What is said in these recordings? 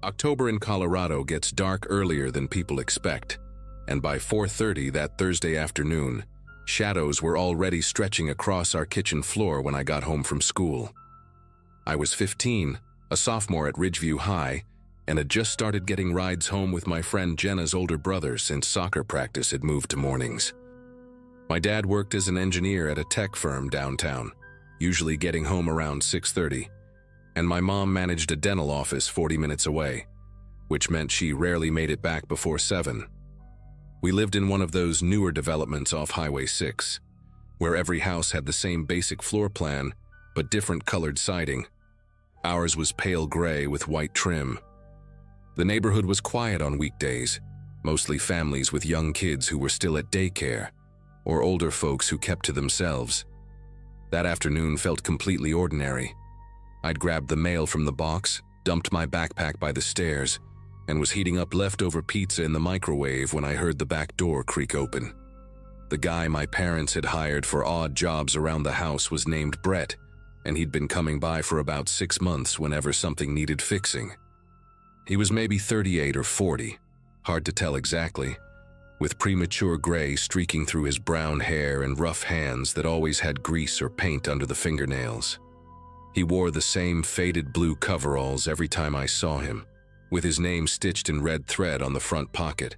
October in Colorado gets dark earlier than people expect, and by 4:30 that Thursday afternoon, shadows were already stretching across our kitchen floor when I got home from school. I was 15, a sophomore at Ridgeview High, and had just started getting rides home with my friend Jenna's older brother since soccer practice had moved to mornings. My dad worked as an engineer at a tech firm downtown, usually getting home around 6:30, and my mom managed a dental office 40 minutes away, which meant she rarely made it back before 7. We lived in one of those newer developments off Highway 6, where every house had the same basic floor plan, but different colored siding. Ours was pale gray with white trim. The neighborhood was quiet on weekdays, mostly families with young kids who were still at daycare, or older folks who kept to themselves. That afternoon felt completely ordinary. I'd grabbed the mail from the box, dumped my backpack by the stairs, and was heating up leftover pizza in the microwave when I heard the back door creak open. The guy my parents had hired for odd jobs around the house was named Brett, and he'd been coming by for about 6 months whenever something needed fixing. He was maybe 38 or 40, hard to tell exactly, with premature gray streaking through his brown hair and rough hands that always had grease or paint under the fingernails. He wore the same faded blue coveralls every time I saw him, with his name stitched in red thread on the front pocket,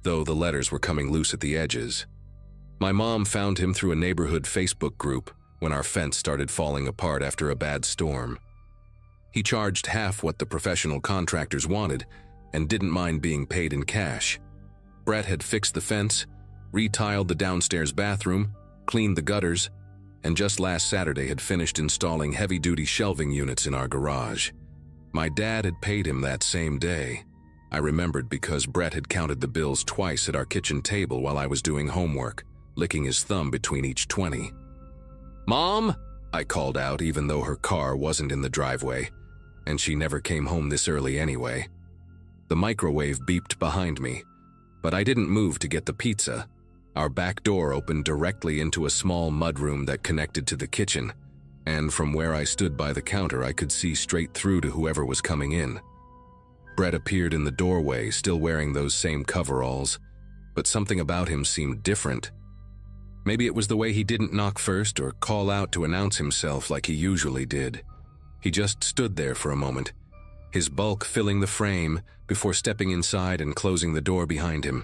though the letters were coming loose at the edges. My mom found him through a neighborhood Facebook group when our fence started falling apart after a bad storm. He charged half what the professional contractors wanted and didn't mind being paid in cash. Brett had fixed the fence, retiled the downstairs bathroom, cleaned the gutters, and just last Saturday had finished installing heavy-duty shelving units in our garage. My dad had paid him that same day. I remembered because Brett had counted the bills twice at our kitchen table while I was doing homework, licking his thumb between each 20. "Mom!" I called out, even though her car wasn't in the driveway, and she never came home this early anyway. The microwave beeped behind me, but I didn't move to get the pizza. Our back door opened directly into a small mudroom that connected to the kitchen, and from where I stood by the counter I could see straight through to whoever was coming in. Brett appeared in the doorway, still wearing those same coveralls, but something about him seemed different. Maybe it was the way he didn't knock first or call out to announce himself like he usually did. He just stood there for a moment, his bulk filling the frame before stepping inside and closing the door behind him.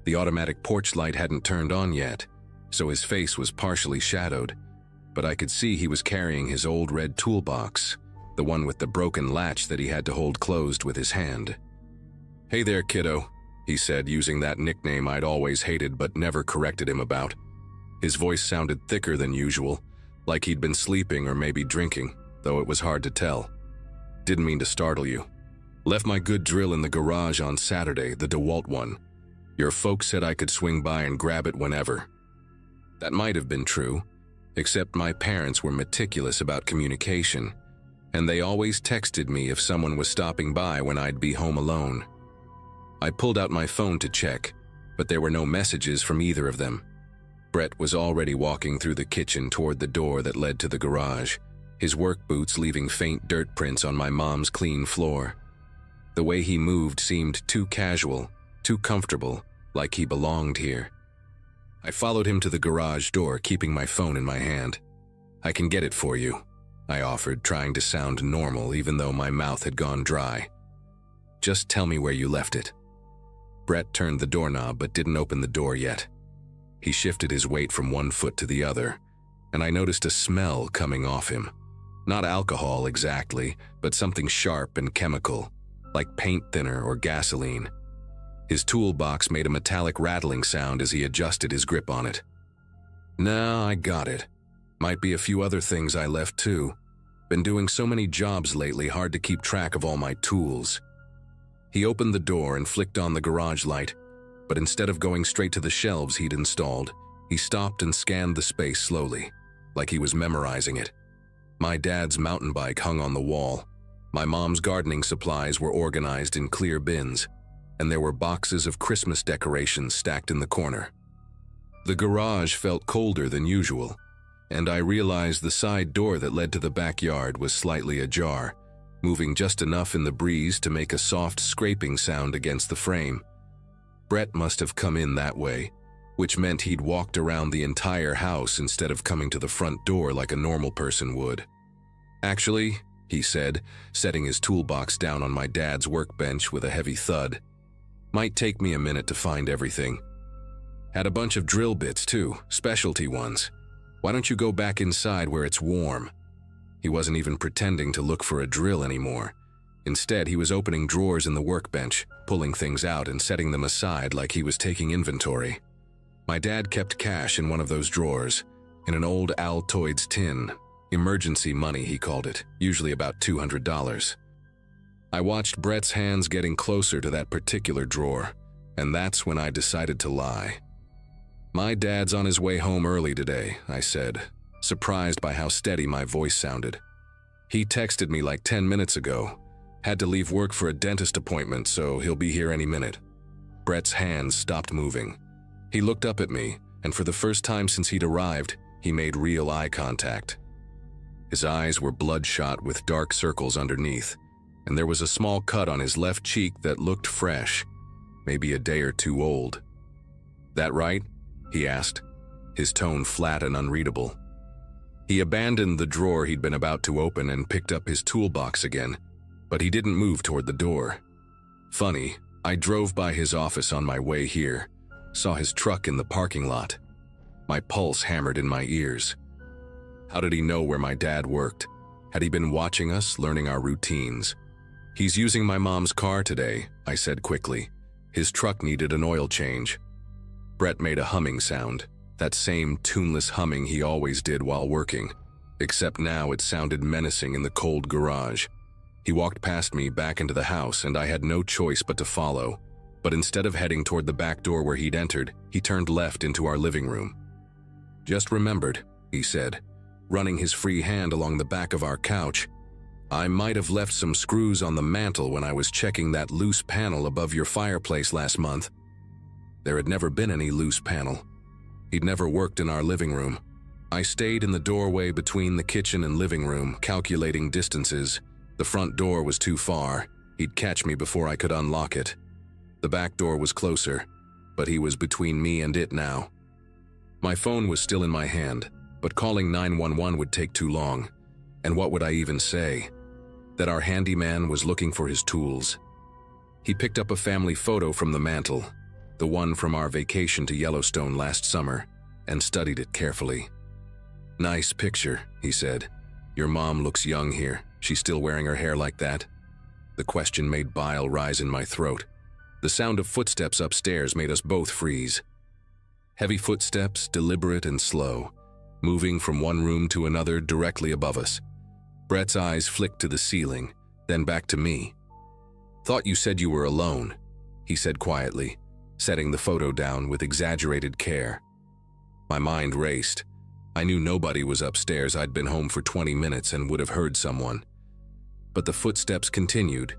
The automatic porch light hadn't turned on yet, so his face was partially shadowed, but I could see he was carrying his old red toolbox, the one with the broken latch that he had to hold closed with his hand. "Hey there, kiddo," he said, using that nickname I'd always hated but never corrected him about. His voice sounded thicker than usual, like he'd been sleeping or maybe drinking, though it was hard to tell. "Didn't mean to startle you. Left my good drill in the garage on Saturday, the DeWalt one. Your folks said I could swing by and grab it whenever." That might have been true, except my parents were meticulous about communication, and they always texted me if someone was stopping by when I'd be home alone. I pulled out my phone to check, but there were no messages from either of them. Brett was already walking through the kitchen toward the door that led to the garage, his work boots leaving faint dirt prints on my mom's clean floor. The way he moved seemed too casual, too comfortable, like he belonged here. I followed him to the garage door, keeping my phone in my hand. "I can get it for you," I offered, trying to sound normal even though my mouth had gone dry. "Just tell me where you left it." Brett turned the doorknob but didn't open the door yet. He shifted his weight from one foot to the other, and I noticed a smell coming off him. Not alcohol exactly, but something sharp and chemical, like paint thinner or gasoline. His toolbox made a metallic rattling sound as he adjusted his grip on it. "No, I got it. Might be a few other things I left too. Been doing so many jobs lately, hard to keep track of all my tools." He opened the door and flicked on the garage light, but instead of going straight to the shelves he'd installed, he stopped and scanned the space slowly, like he was memorizing it. My dad's mountain bike hung on the wall. My mom's gardening supplies were organized in clear bins, and there were boxes of Christmas decorations stacked in the corner. The garage felt colder than usual, and I realized the side door that led to the backyard was slightly ajar, moving just enough in the breeze to make a soft scraping sound against the frame. Brett must have come in that way, which meant he'd walked around the entire house instead of coming to the front door like a normal person would. "Actually," he said, setting his toolbox down on my dad's workbench with a heavy thud, "might take me a minute to find everything. Had a bunch of drill bits too, specialty ones. Why don't you go back inside where it's warm?" He wasn't even pretending to look for a drill anymore. Instead, he was opening drawers in the workbench, pulling things out and setting them aside like he was taking inventory. My dad kept cash in one of those drawers, in an old Altoids tin. Emergency money, he called it, usually about $200. I watched Brett's hands getting closer to that particular drawer, and that's when I decided to lie. "My dad's on his way home early today," I said, surprised by how steady my voice sounded. "He texted me like 10 minutes ago. Had to leave work for a dentist appointment, so he'll be here any minute." Brett's hands stopped moving. He looked up at me, and for the first time since he'd arrived, he made real eye contact. His eyes were bloodshot with dark circles underneath, and there was a small cut on his left cheek that looked fresh, maybe a day or two old. "That right?" he asked, his tone flat and unreadable. He abandoned the drawer he'd been about to open and picked up his toolbox again, but he didn't move toward the door. Funny, I drove by his office on my way here, saw his truck in the parking lot. My pulse hammered in my ears. How did he know where my dad worked? Had he been watching us, learning our routines? "He's using my mom's car today," I said quickly. "His truck needed an oil change." Brett made a humming sound, that same tuneless humming he always did while working, except now it sounded menacing in the cold garage. He walked past me back into the house, and I had no choice but to follow. But instead of heading toward the back door where he'd entered, he turned left into our living room. "Just remembered," he said, running his free hand along the back of our couch. "I might have left some screws on the mantel when I was checking that loose panel above your fireplace last month." There had never been any loose panel. He'd never worked in our living room. I stayed in the doorway between the kitchen and living room, calculating distances. The front door was too far. He'd catch me before I could unlock it. The back door was closer, but he was between me and it now. My phone was still in my hand, but calling 911 would take too long. And what would I even say? That our handyman was looking for his tools. He picked up a family photo from the mantel, the one from our vacation to Yellowstone last summer, and studied it carefully. "Nice picture," he said. "Your mom looks young here. She's still wearing her hair like that?" The question made bile rise in my throat. The sound of footsteps upstairs made us both freeze. Heavy footsteps, deliberate and slow, moving from one room to another directly above us. Brett's eyes flicked to the ceiling, then back to me. "Thought you said you were alone," he said quietly, setting the photo down with exaggerated care. My mind raced. I knew nobody was upstairs. I'd been home for 20 minutes and would have heard someone. But the footsteps continued,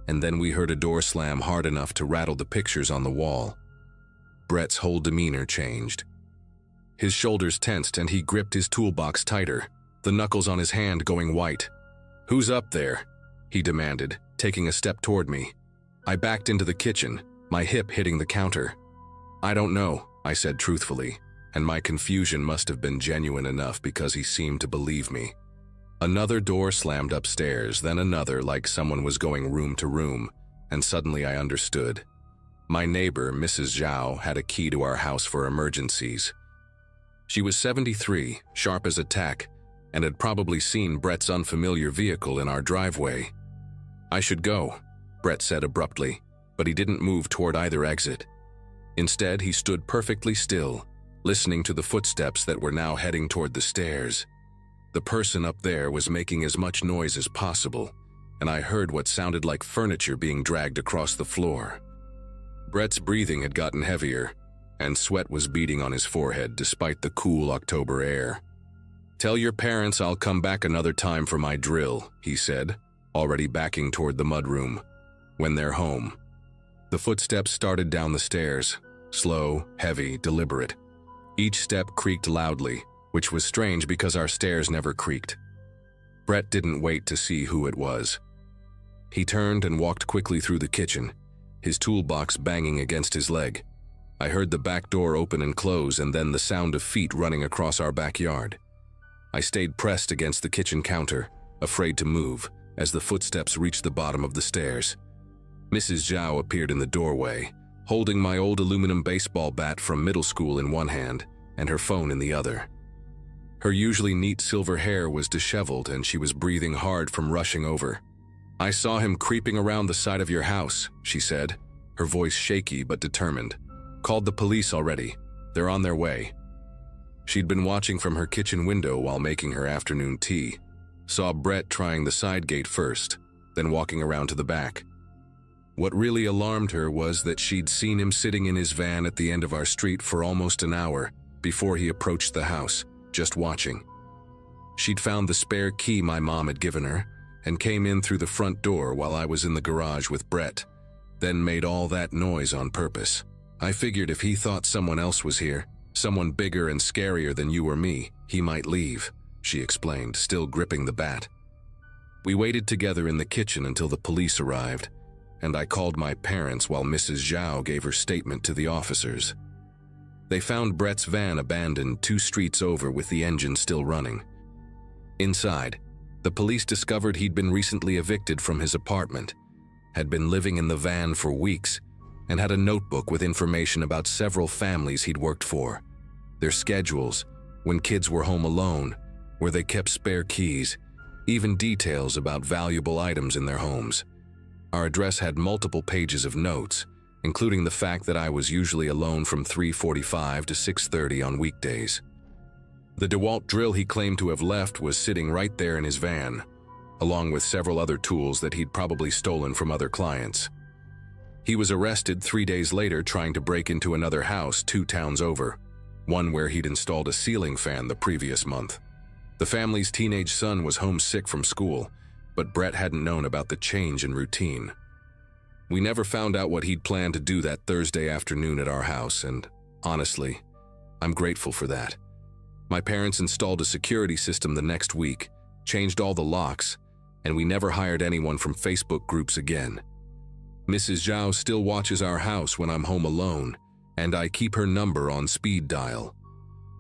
and then we heard a door slam hard enough to rattle the pictures on the wall. Brett's whole demeanor changed. His shoulders tensed and he gripped his toolbox tighter, the knuckles on his hand going white. "Who's up there?" he demanded, taking a step toward me. I backed into the kitchen, my hip hitting the counter. "I don't know," I said truthfully, and my confusion must have been genuine enough because he seemed to believe me. Another door slammed upstairs, then another, like someone was going room to room, and suddenly I understood. My neighbor, Mrs. Zhao, had a key to our house for emergencies. She was 73, sharp as a tack, and had probably seen Brett's unfamiliar vehicle in our driveway. "I should go," Brett said abruptly, but he didn't move toward either exit. Instead, he stood perfectly still, listening to the footsteps that were now heading toward the stairs. The person up there was making as much noise as possible, and I heard what sounded like furniture being dragged across the floor. Brett's breathing had gotten heavier, and sweat was beading on his forehead despite the cool October air. "Tell your parents I'll come back another time for my drill," he said, already backing toward the mudroom. "When they're home." The footsteps started down the stairs, slow, heavy, deliberate. Each step creaked loudly, which was strange because our stairs never creaked. Brett didn't wait to see who it was. He turned and walked quickly through the kitchen, his toolbox banging against his leg. I heard the back door open and close and then the sound of feet running across our backyard. I stayed pressed against the kitchen counter, afraid to move, as the footsteps reached the bottom of the stairs. Mrs. Zhao appeared in the doorway, holding my old aluminum baseball bat from middle school in one hand and her phone in the other. Her usually neat silver hair was disheveled and she was breathing hard from rushing over. "I saw him creeping around the side of your house," she said, her voice shaky but determined. "Called the police already. They're on their way." She'd been watching from her kitchen window while making her afternoon tea. Saw Brett trying the side gate first, then walking around to the back. What really alarmed her was that she'd seen him sitting in his van at the end of our street for almost an hour before he approached the house, just watching. She'd found the spare key my mom had given her and came in through the front door while I was in the garage with Brett, then made all that noise on purpose. "I figured if he thought someone else was here, someone bigger and scarier than you or me, he might leave," she explained, still gripping the bat. We waited together in the kitchen until the police arrived, and I called my parents while Mrs. Zhao gave her statement to the officers. They found Brett's van abandoned 2 streets over with the engine still running. Inside, the police discovered he'd been recently evicted from his apartment, had been living in the van for weeks, and had a notebook with information about several families he'd worked for, their schedules, when kids were home alone, where they kept spare keys, even details about valuable items in their homes. Our address had multiple pages of notes, including the fact that I was usually alone from 3:45 to 6:30 on weekdays. The DeWalt drill he claimed to have left was sitting right there in his van, along with several other tools that he'd probably stolen from other clients. He was arrested 3 days later trying to break into another house 2 towns over, one where he'd installed a ceiling fan the previous month. The family's teenage son was homesick from school, but Brett hadn't known about the change in routine. We never found out what he'd planned to do that Thursday afternoon at our house, and honestly, I'm grateful for that. My parents installed a security system the next week, changed all the locks, and we never hired anyone from Facebook groups again. Mrs. Zhao still watches our house when I'm home alone, and I keep her number on speed dial.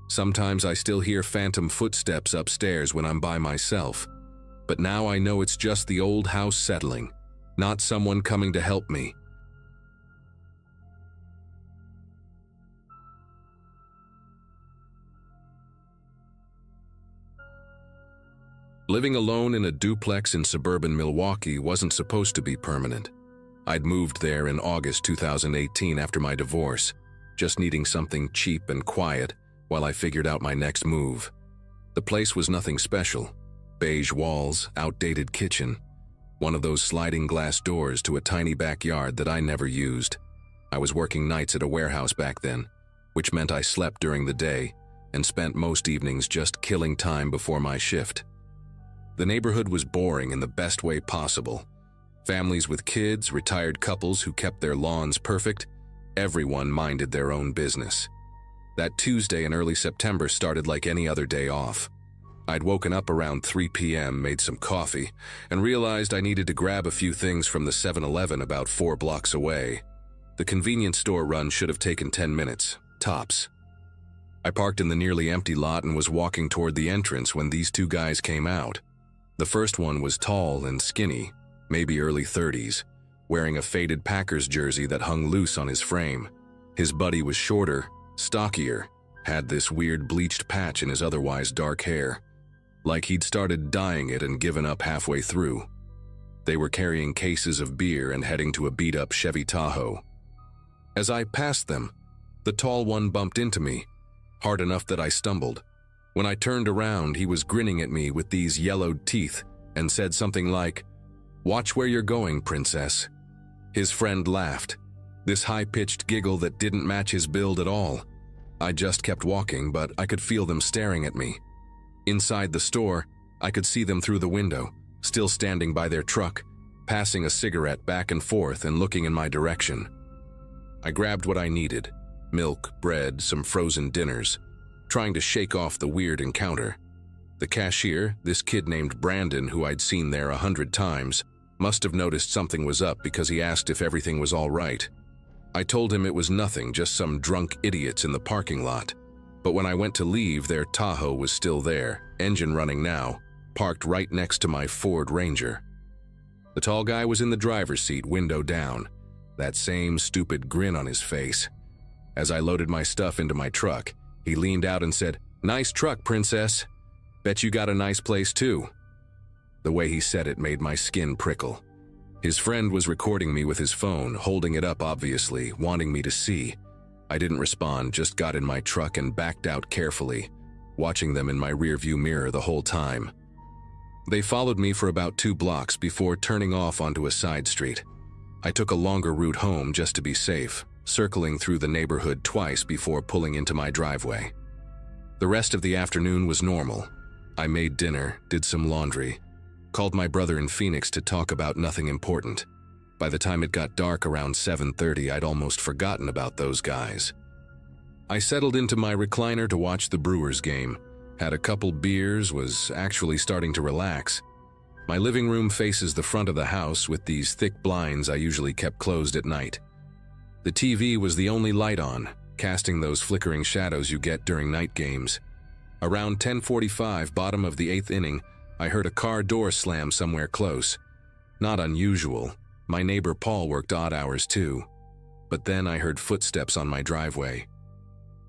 Sometimes I still hear phantom footsteps upstairs when I'm by myself, but now I know it's just the old house settling, not someone coming to help me. Living alone in a duplex in suburban Milwaukee wasn't supposed to be permanent. I'd moved there in August 2018 after my divorce, just needing something cheap and quiet while I figured out my next move. The place was nothing special. Beige walls, outdated kitchen, one of those sliding glass doors to a tiny backyard that I never used. I was working nights at a warehouse back then, which meant I slept during the day and spent most evenings just killing time before my shift. The neighborhood was boring in the best way possible. Families with kids, retired couples who kept their lawns perfect, everyone minded their own business. That Tuesday in early September started like any other day off. I'd woken up around 3 p.m., made some coffee, and realized I needed to grab a few things from the 7-Eleven about 4 blocks away. The convenience store run should have taken 10 minutes, tops. I parked in the nearly empty lot and was walking toward the entrance when these 2 guys came out. The first one was tall and skinny, maybe early 30s, wearing a faded Packers jersey that hung loose on his frame. His buddy was shorter, stockier, had this weird bleached patch in his otherwise dark hair, like he'd started dyeing it and given up halfway through. They were carrying cases of beer and heading to a beat-up Chevy Tahoe. As I passed them, the tall one bumped into me, hard enough that I stumbled. When I turned around, he was grinning at me with these yellowed teeth and said something like, "Watch where you're going, princess." His friend laughed, this high-pitched giggle that didn't match his build at all. I just kept walking, but I could feel them staring at me. Inside the store, I could see them through the window, still standing by their truck, passing a cigarette back and forth and looking in my direction. I grabbed what I needed, milk, bread, some frozen dinners, trying to shake off the weird encounter. The cashier, this kid named Brandon who I'd seen there 100 times, Must have noticed something was up because he asked if everything was all right. I told him it was nothing, just some drunk idiots in the parking lot. But when I went to leave, their Tahoe was still there, engine running now, parked right next to my Ford Ranger. The tall guy was in the driver's seat, window down, that same stupid grin on his face. As I loaded my stuff into my truck, he leaned out and said, "Nice truck, princess. Bet you got a nice place too." The way he said it made my skin prickle. His friend was recording me with his phone, holding it up obviously, wanting me to see. I didn't respond, just got in my truck and backed out carefully, watching them in my rearview mirror the whole time. They followed me for about 2 blocks before turning off onto a side street. I took a longer route home just to be safe, circling through the neighborhood twice before pulling into my driveway. The rest of the afternoon was normal. I made dinner, did some laundry, called my brother in Phoenix to talk about nothing important. By the time it got dark around 7:30, I'd almost forgotten about those guys. I settled into my recliner to watch the Brewers game, had a couple beers, was actually starting to relax. My living room faces the front of the house with these thick blinds I usually kept closed at night. The TV was the only light on, casting those flickering shadows you get during night games. Around 10:45, bottom of the 8th inning, I heard a car door slam somewhere close. Not unusual. My neighbor Paul worked odd hours too. But then I heard footsteps on my driveway.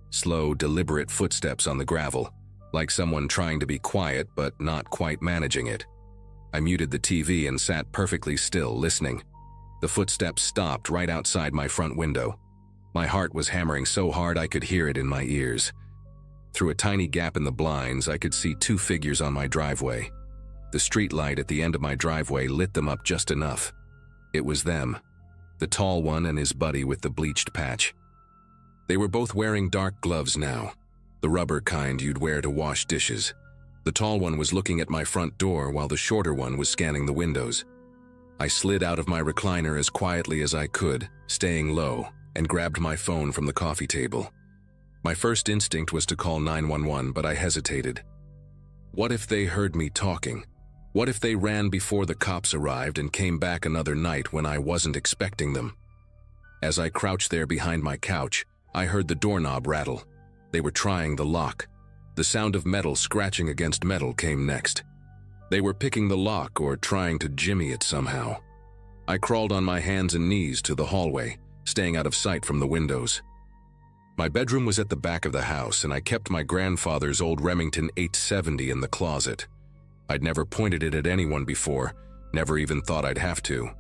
Slow, deliberate footsteps on the gravel, like someone trying to be quiet but not quite managing it. I muted the TV and sat perfectly still, listening. The footsteps stopped right outside my front window. My heart was hammering so hard I could hear it in my ears. Through a tiny gap in the blinds, I could see 2 figures on my driveway. The street light at the end of my driveway lit them up just enough. It was them, the tall one and his buddy with the bleached patch. They were both wearing dark gloves now, the rubber kind you'd wear to wash dishes. The tall one was looking at my front door while the shorter one was scanning the windows. I slid out of my recliner as quietly as I could, staying low, and grabbed my phone from the coffee table. My first instinct was to call 911, but I hesitated. What if they heard me talking? What if they ran before the cops arrived and came back another night when I wasn't expecting them? As I crouched there behind my couch, I heard the doorknob rattle. They were trying the lock. The sound of metal scratching against metal came next. They were picking the lock or trying to jimmy it somehow. I crawled on my hands and knees to the hallway, staying out of sight from the windows. My bedroom was at the back of the house, and I kept my grandfather's old Remington 870 in the closet. I'd never pointed it at anyone before, never even thought I'd have to.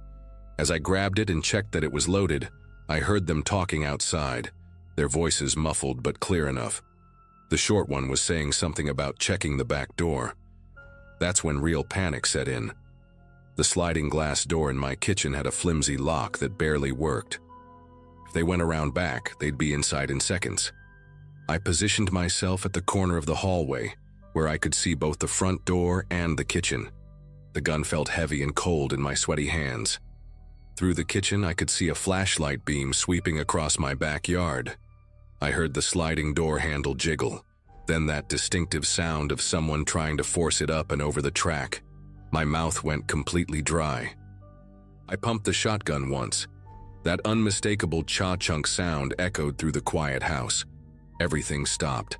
As I grabbed it and checked that it was loaded, I heard them talking outside, their voices muffled but clear enough. The short one was saying something about checking the back door. That's when real panic set in. The sliding glass door in my kitchen had a flimsy lock that barely worked. If they went around back, they'd be inside in seconds. I positioned myself at the corner of the hallway, where I could see both the front door and the kitchen. The gun felt heavy and cold in my sweaty hands. Through the kitchen, I could see a flashlight beam sweeping across my backyard. I heard the sliding door handle jiggle, then that distinctive sound of someone trying to force it up and over the track. My mouth went completely dry. I pumped the shotgun once. That unmistakable cha-chunk sound echoed through the quiet house. Everything stopped.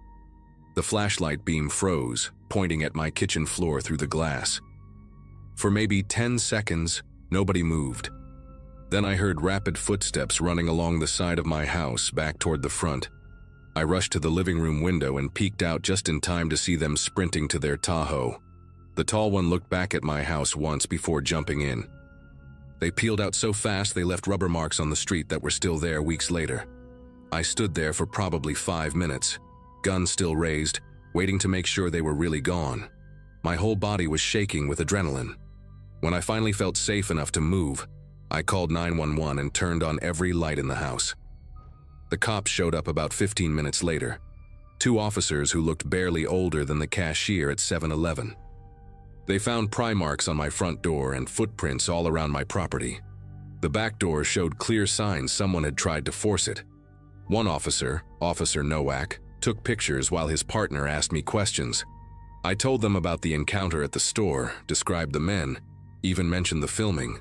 The flashlight beam froze, pointing at my kitchen floor through the glass. For maybe 10 seconds, nobody moved. Then I heard rapid footsteps running along the side of my house back toward the front. I rushed to the living room window and peeked out just in time to see them sprinting to their Tahoe. The tall one looked back at my house once before jumping in. They peeled out so fast they left rubber marks on the street that were still there weeks later. I stood there for probably 5 minutes, gun still raised, waiting to make sure they were really gone. My whole body was shaking with adrenaline. When I finally felt safe enough to move, I called 911 and turned on every light in the house. The cops showed up about 15 minutes later. 2 officers who looked barely older than the cashier at 7-Eleven. They found pry marks on my front door and footprints all around my property. The back door showed clear signs someone had tried to force it. One officer, Officer Nowak, took pictures while his partner asked me questions. I told them about the encounter at the store, described the men, even mentioned the filming.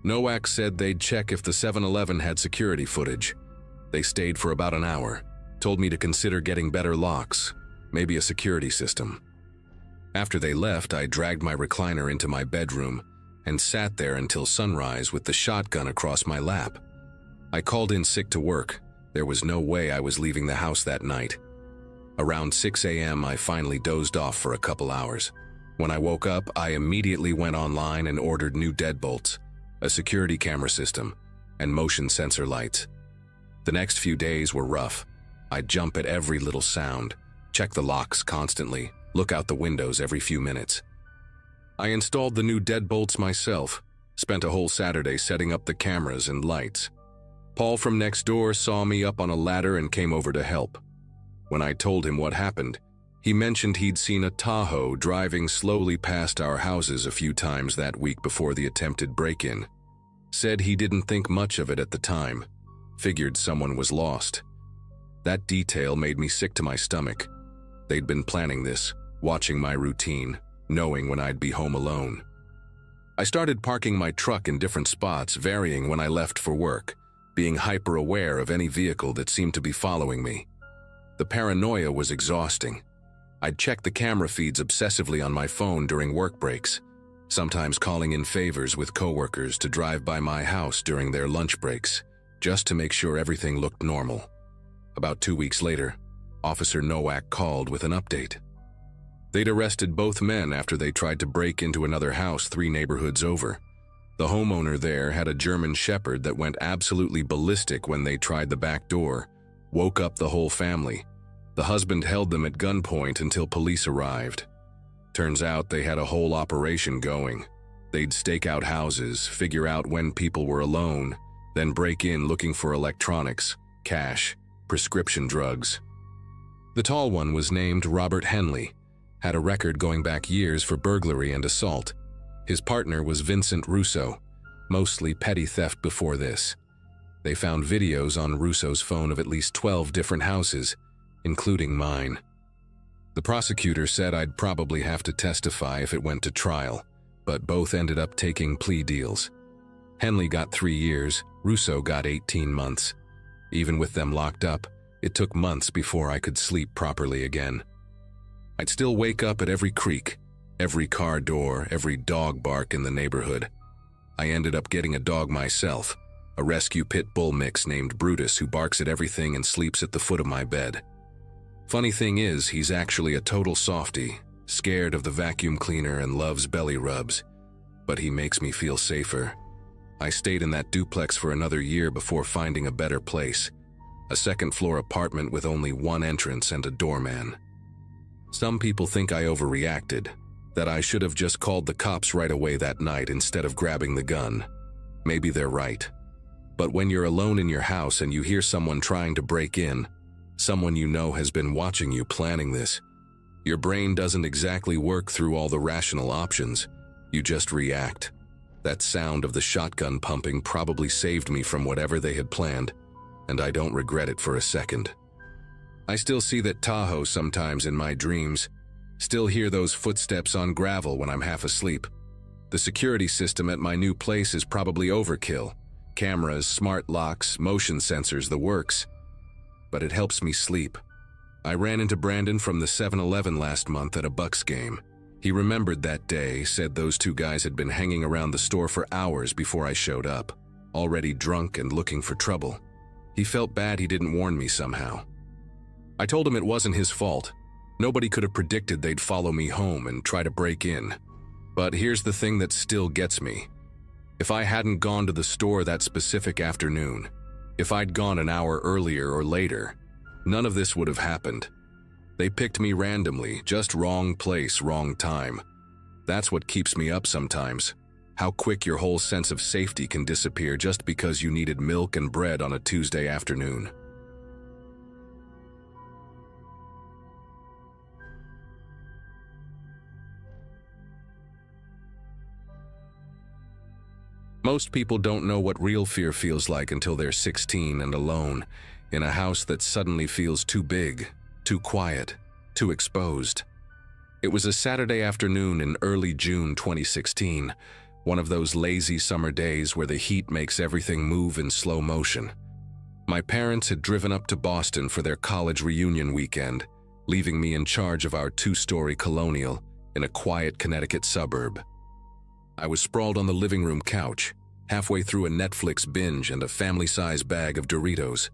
Nowak said they'd check if the 7-Eleven had security footage. They stayed for about an hour, told me to consider getting better locks, maybe a security system. After they left, I dragged my recliner into my bedroom and sat there until sunrise with the shotgun across my lap. I called in sick to work. There was no way I was leaving the house that night. Around 6 a.m., I finally dozed off for a couple hours. When I woke up, I immediately went online and ordered new deadbolts, a security camera system, and motion sensor lights. The next few days were rough. I'd jump at every little sound, check the locks constantly, look out the windows every few minutes. I installed the new deadbolts myself, spent a whole Saturday setting up the cameras and lights. Paul from next door saw me up on a ladder and came over to help. When I told him what happened, he mentioned he'd seen a Tahoe driving slowly past our houses a few times that week before the attempted break-in. Said he didn't think much of it at the time, figured someone was lost. That detail made me sick to my stomach. They'd been planning this, watching my routine, knowing when I'd be home alone. I started parking my truck in different spots, varying when I left for work, being hyper-aware of any vehicle that seemed to be following me. The paranoia was exhausting. I'd check the camera feeds obsessively on my phone during work breaks, sometimes calling in favors with coworkers to drive by my house during their lunch breaks, just to make sure everything looked normal. About 2 weeks later, Officer Nowak called with an update. They'd arrested both men after they tried to break into another house 3 neighborhoods over. The homeowner there had a German Shepherd that went absolutely ballistic when they tried the back door, woke up the whole family. The husband held them at gunpoint until police arrived. Turns out they had a whole operation going. They'd stake out houses, figure out when people were alone, then break in looking for electronics, cash, prescription drugs. The tall one was named Robert Henley, had a record going back years for burglary and assault. His partner was Vincent Russo, mostly petty theft before this. They found videos on Russo's phone of at least 12 different houses, including mine. The prosecutor said I'd probably have to testify if it went to trial, but both ended up taking plea deals. Henley got 3 years, Russo got 18 months. Even with them locked up, it took months before I could sleep properly again. I'd still wake up at every creak, every car door, every dog bark in the neighborhood. I ended up getting a dog myself, a rescue pit bull mix named Brutus who barks at everything and sleeps at the foot of my bed. Funny thing is, he's actually a total softie, scared of the vacuum cleaner and loves belly rubs, but he makes me feel safer. I stayed in that duplex for another year before finding a better place, a second-floor apartment with only one entrance and a doorman. Some people think I overreacted, that I should have just called the cops right away that night instead of grabbing the gun. Maybe they're right. But when you're alone in your house and you hear someone trying to break in, someone you know has been watching you planning this, your brain doesn't exactly work through all the rational options. You just react. That sound of the shotgun pumping probably saved me from whatever they had planned, and I don't regret it for a second. I still see that Tahoe sometimes in my dreams, still hear those footsteps on gravel when I'm half asleep. The security system at my new place is probably overkill. Cameras, smart locks, motion sensors, the works. But it helps me sleep. I ran into Brandon from the 7-Eleven last month at a Bucks game. He remembered that day, said those 2 guys had been hanging around the store for hours before I showed up, already drunk and looking for trouble. He felt bad he didn't warn me somehow. I told him it wasn't his fault. Nobody could have predicted they'd follow me home and try to break in. But here's the thing that still gets me. If I hadn't gone to the store that specific afternoon, if I'd gone an hour earlier or later, none of this would have happened. They picked me randomly, just wrong place, wrong time. That's what keeps me up sometimes. How quick your whole sense of safety can disappear just because you needed milk and bread on a Tuesday afternoon. Most people don't know what real fear feels like until they're 16 and alone, in a house that suddenly feels too big, too quiet, too exposed. It was a Saturday afternoon in early June 2016, One of those lazy summer days where the heat makes everything move in slow motion. My parents had driven up to Boston for their college reunion weekend, leaving me in charge of our 2-story colonial in a quiet Connecticut suburb. I was sprawled on the living room couch, halfway through a Netflix binge and a family-size bag of Doritos,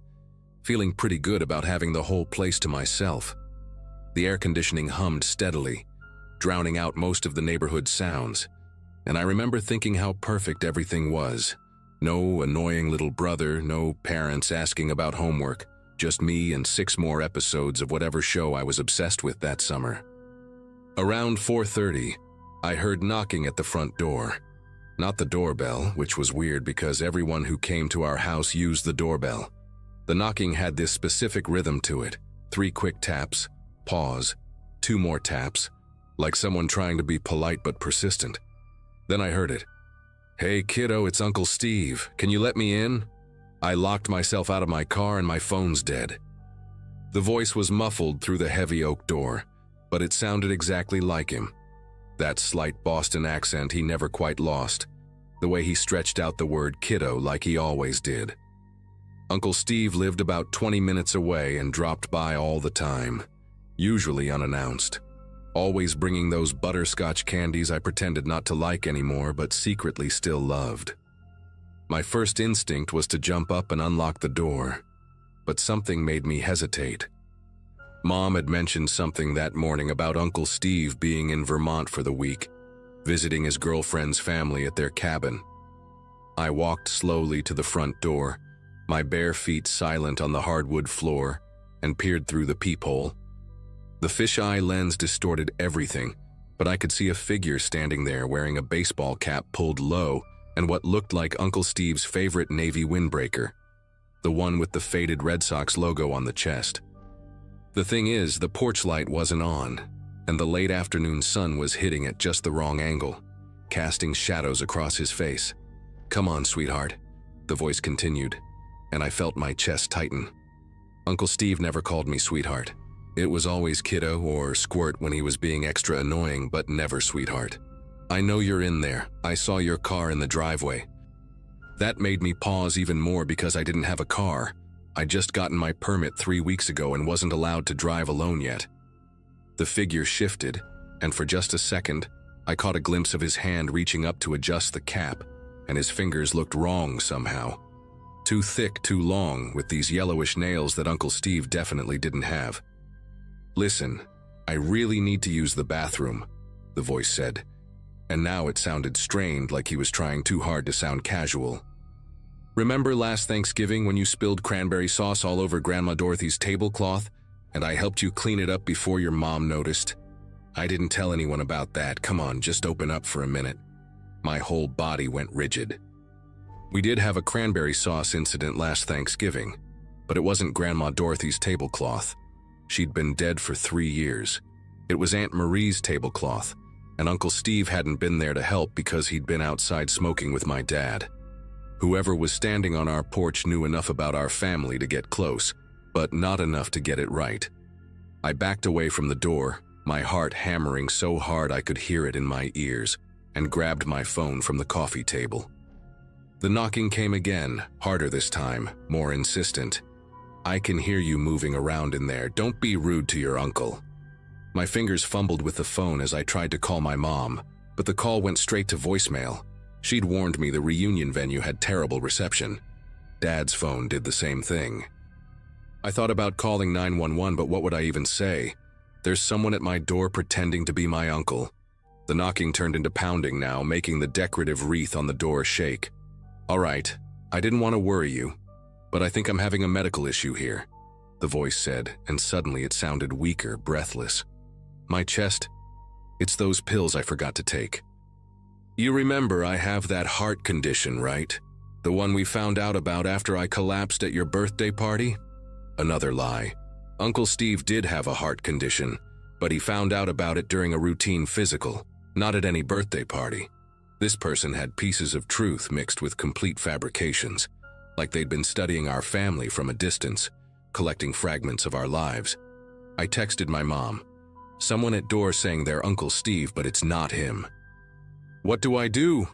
feeling pretty good about having the whole place to myself. The air conditioning hummed steadily, drowning out most of the neighborhood sounds, and I remember thinking how perfect everything was. No annoying little brother, no parents asking about homework, just me and 6 more episodes of whatever show I was obsessed with that summer. Around 4:30, I heard knocking at the front door. Not the doorbell, which was weird because everyone who came to our house used the doorbell. The knocking had this specific rhythm to it: 3 quick taps, pause, 2 more taps, like someone trying to be polite but persistent. Then I heard it. "Hey kiddo, it's Uncle Steve. Can you let me in?" I locked myself out of my car and my phone's dead. The voice was muffled through the heavy oak door, but it sounded exactly like him. That slight Boston accent he never quite lost, the way he stretched out the word kiddo like he always did. Uncle Steve lived about 20 minutes away and dropped by all the time, usually unannounced. Always bringing those butterscotch candies I pretended not to like anymore but secretly still loved. My first instinct was to jump up and unlock the door, but something made me hesitate. Mom had mentioned something that morning about Uncle Steve being in Vermont for the week, visiting his girlfriend's family at their cabin. I walked slowly to the front door, my bare feet silent on the hardwood floor, and peered through the peephole. The fisheye lens distorted everything, but I could see a figure standing there wearing a baseball cap pulled low and what looked like Uncle Steve's favorite Navy windbreaker, the one with the faded Red Sox logo on the chest. The thing is, the porch light wasn't on, and the late afternoon sun was hitting at just the wrong angle, casting shadows across his face. "Come on, sweetheart," the voice continued, and I felt my chest tighten. Uncle Steve never called me sweetheart. It was always kiddo or squirt when he was being extra annoying, but never sweetheart. "I know you're in there. I saw your car in the driveway." That made me pause even more because I didn't have a car. I'd just gotten my permit 3 weeks ago and wasn't allowed to drive alone yet. The figure shifted, and for just a second, I caught a glimpse of his hand reaching up to adjust the cap, and his fingers looked wrong somehow. Too thick, too long, with these yellowish nails that Uncle Steve definitely didn't have. "Listen, I really need to use the bathroom," the voice said, and now it sounded strained, like he was trying too hard to sound casual. "Remember last Thanksgiving when you spilled cranberry sauce all over Grandma Dorothy's tablecloth, and I helped you clean it up before your mom noticed? I didn't tell anyone about that. Come on, just open up for a minute." My whole body went rigid. We did have a cranberry sauce incident last Thanksgiving, but it wasn't Grandma Dorothy's tablecloth. She'd been dead for 3 years. It was Aunt Marie's tablecloth, and Uncle Steve hadn't been there to help because he'd been outside smoking with my dad. Whoever was standing on our porch knew enough about our family to get close, but not enough to get it right. I backed away from the door, my heart hammering so hard I could hear it in my ears, and grabbed my phone from the coffee table. The knocking came again, harder this time, more insistent. "I can hear you moving around in there. Don't be rude to your uncle." My fingers fumbled with the phone as I tried to call my mom, but the call went straight to voicemail. She'd warned me the reunion venue had terrible reception. Dad's phone did the same thing. I thought about calling 911, but what would I even say? There's someone at my door pretending to be my uncle. The knocking turned into pounding now, making the decorative wreath on the door shake. "All right, I didn't want to worry you, but I think I'm having a medical issue here," the voice said, and suddenly it sounded weaker, breathless. "My chest? It's those pills I forgot to take. You remember I have that heart condition, right? The one we found out about after I collapsed at your birthday party?" Another lie. Uncle Steve did have a heart condition, but he found out about it during a routine physical, not at any birthday party. This person had pieces of truth mixed with complete fabrications, like they'd been studying our family from a distance, collecting fragments of our lives. I texted my mom. "Someone at door saying they're Uncle Steve, but it's not him." "What do I do?"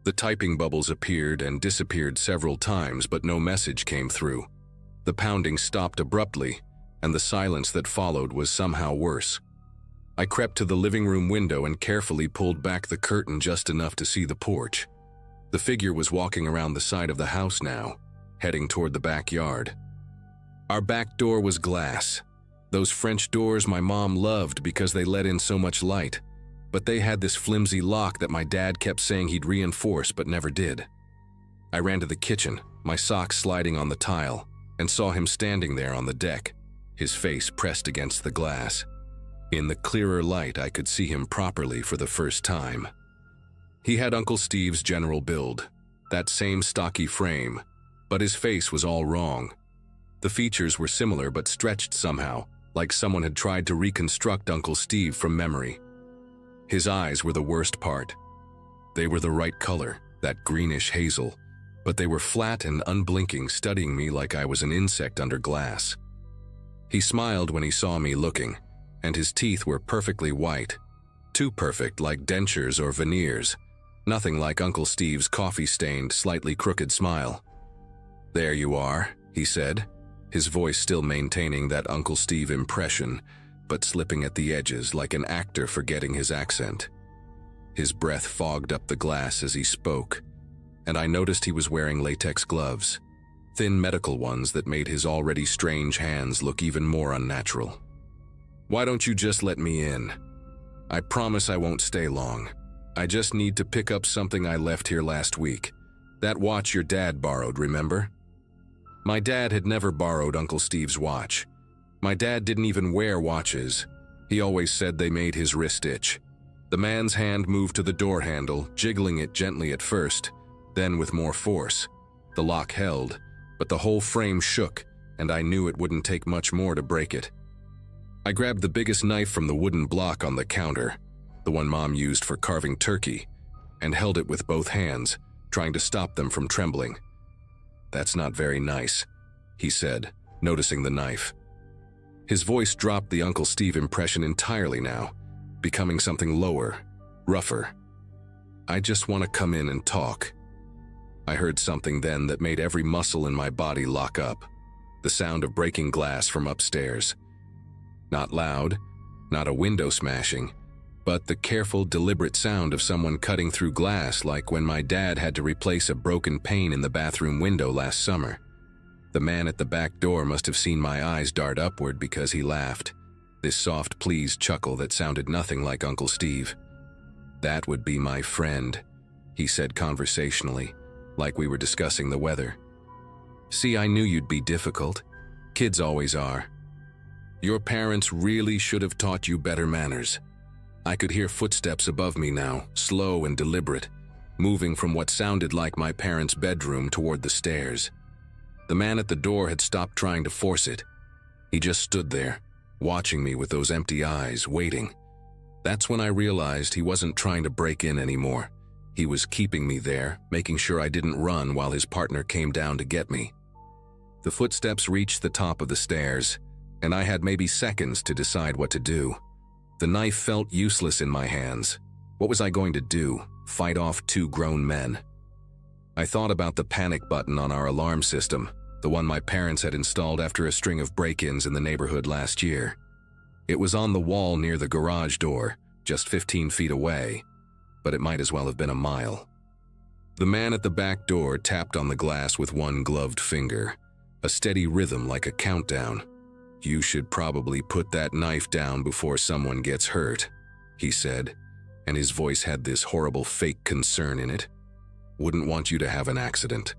The typing bubbles appeared and disappeared several times, but no message came through. The pounding stopped abruptly, and the silence that followed was somehow worse. I crept to the living room window and carefully pulled back the curtain just enough to see the porch. The figure was walking around the side of the house now, heading toward the backyard. Our back door was glass. Those French doors my mom loved because they let in so much light, but they had this flimsy lock that my dad kept saying he'd reinforce but never did. I ran to the kitchen, my socks sliding on the tile, and saw him standing there on the deck, his face pressed against the glass. In the clearer light, I could see him properly for the first time. He had Uncle Steve's general build, that same stocky frame, but his face was all wrong. The features were similar but stretched somehow, like someone had tried to reconstruct Uncle Steve from memory. His eyes were the worst part. They were the right color, that greenish hazel, but they were flat and unblinking, studying me like I was an insect under glass. He smiled when he saw me looking, and his teeth were perfectly white. Too perfect, like dentures or veneers. Nothing like Uncle Steve's coffee-stained, slightly crooked smile. "There you are," he said, his voice still maintaining that Uncle Steve impression, but slipping at the edges like an actor forgetting his accent. His breath fogged up the glass as he spoke, and I noticed he was wearing latex gloves, thin medical ones that made his already strange hands look even more unnatural. "Why don't you just let me in? I promise I won't stay long. I just need to pick up something I left here last week. That watch your dad borrowed, remember?" My dad had never borrowed Uncle Steve's watch. My dad didn't even wear watches. He always said they made his wrist itch. The man's hand moved to the door handle, jiggling it gently at first, then with more force. The lock held, but the whole frame shook, and I knew it wouldn't take much more to break it. I grabbed the biggest knife from the wooden block on the counter, the one Mom used for carving turkey, and held it with both hands, trying to stop them from trembling. "That's not very nice," he said, noticing the knife. His voice dropped the Uncle Steve impression entirely now, becoming something lower, rougher. "I just want to come in and talk." I heard something then that made every muscle in my body lock up, the sound of breaking glass from upstairs. Not loud, not a window smashing, but the careful, deliberate sound of someone cutting through glass, like when my dad had to replace a broken pane in the bathroom window last summer. The man at the back door must have seen my eyes dart upward because he laughed, this soft, pleased chuckle that sounded nothing like Uncle Steve. "That would be my friend," he said conversationally, like we were discussing the weather. "See, I knew you'd be difficult. Kids always are. Your parents really should have taught you better manners." I could hear footsteps above me now, slow and deliberate, moving from what sounded like my parents' bedroom toward the stairs. The man at the door had stopped trying to force it. He just stood there, watching me with those empty eyes, waiting. That's when I realized he wasn't trying to break in anymore. He was keeping me there, making sure I didn't run while his partner came down to get me. The footsteps reached the top of the stairs, and I had maybe seconds to decide what to do. The knife felt useless in my hands. What was I going to do? Fight off two grown men? I thought about the panic button on our alarm system, the one my parents had installed after a string of break-ins in the neighborhood last year. It was on the wall near the garage door, just 15 feet away, but it might as well have been a mile. The man at the back door tapped on the glass with one gloved finger, a steady rhythm like a countdown. "You should probably put that knife down before someone gets hurt," he said, and his voice had this horrible fake concern in it. "Wouldn't want you to have an accident."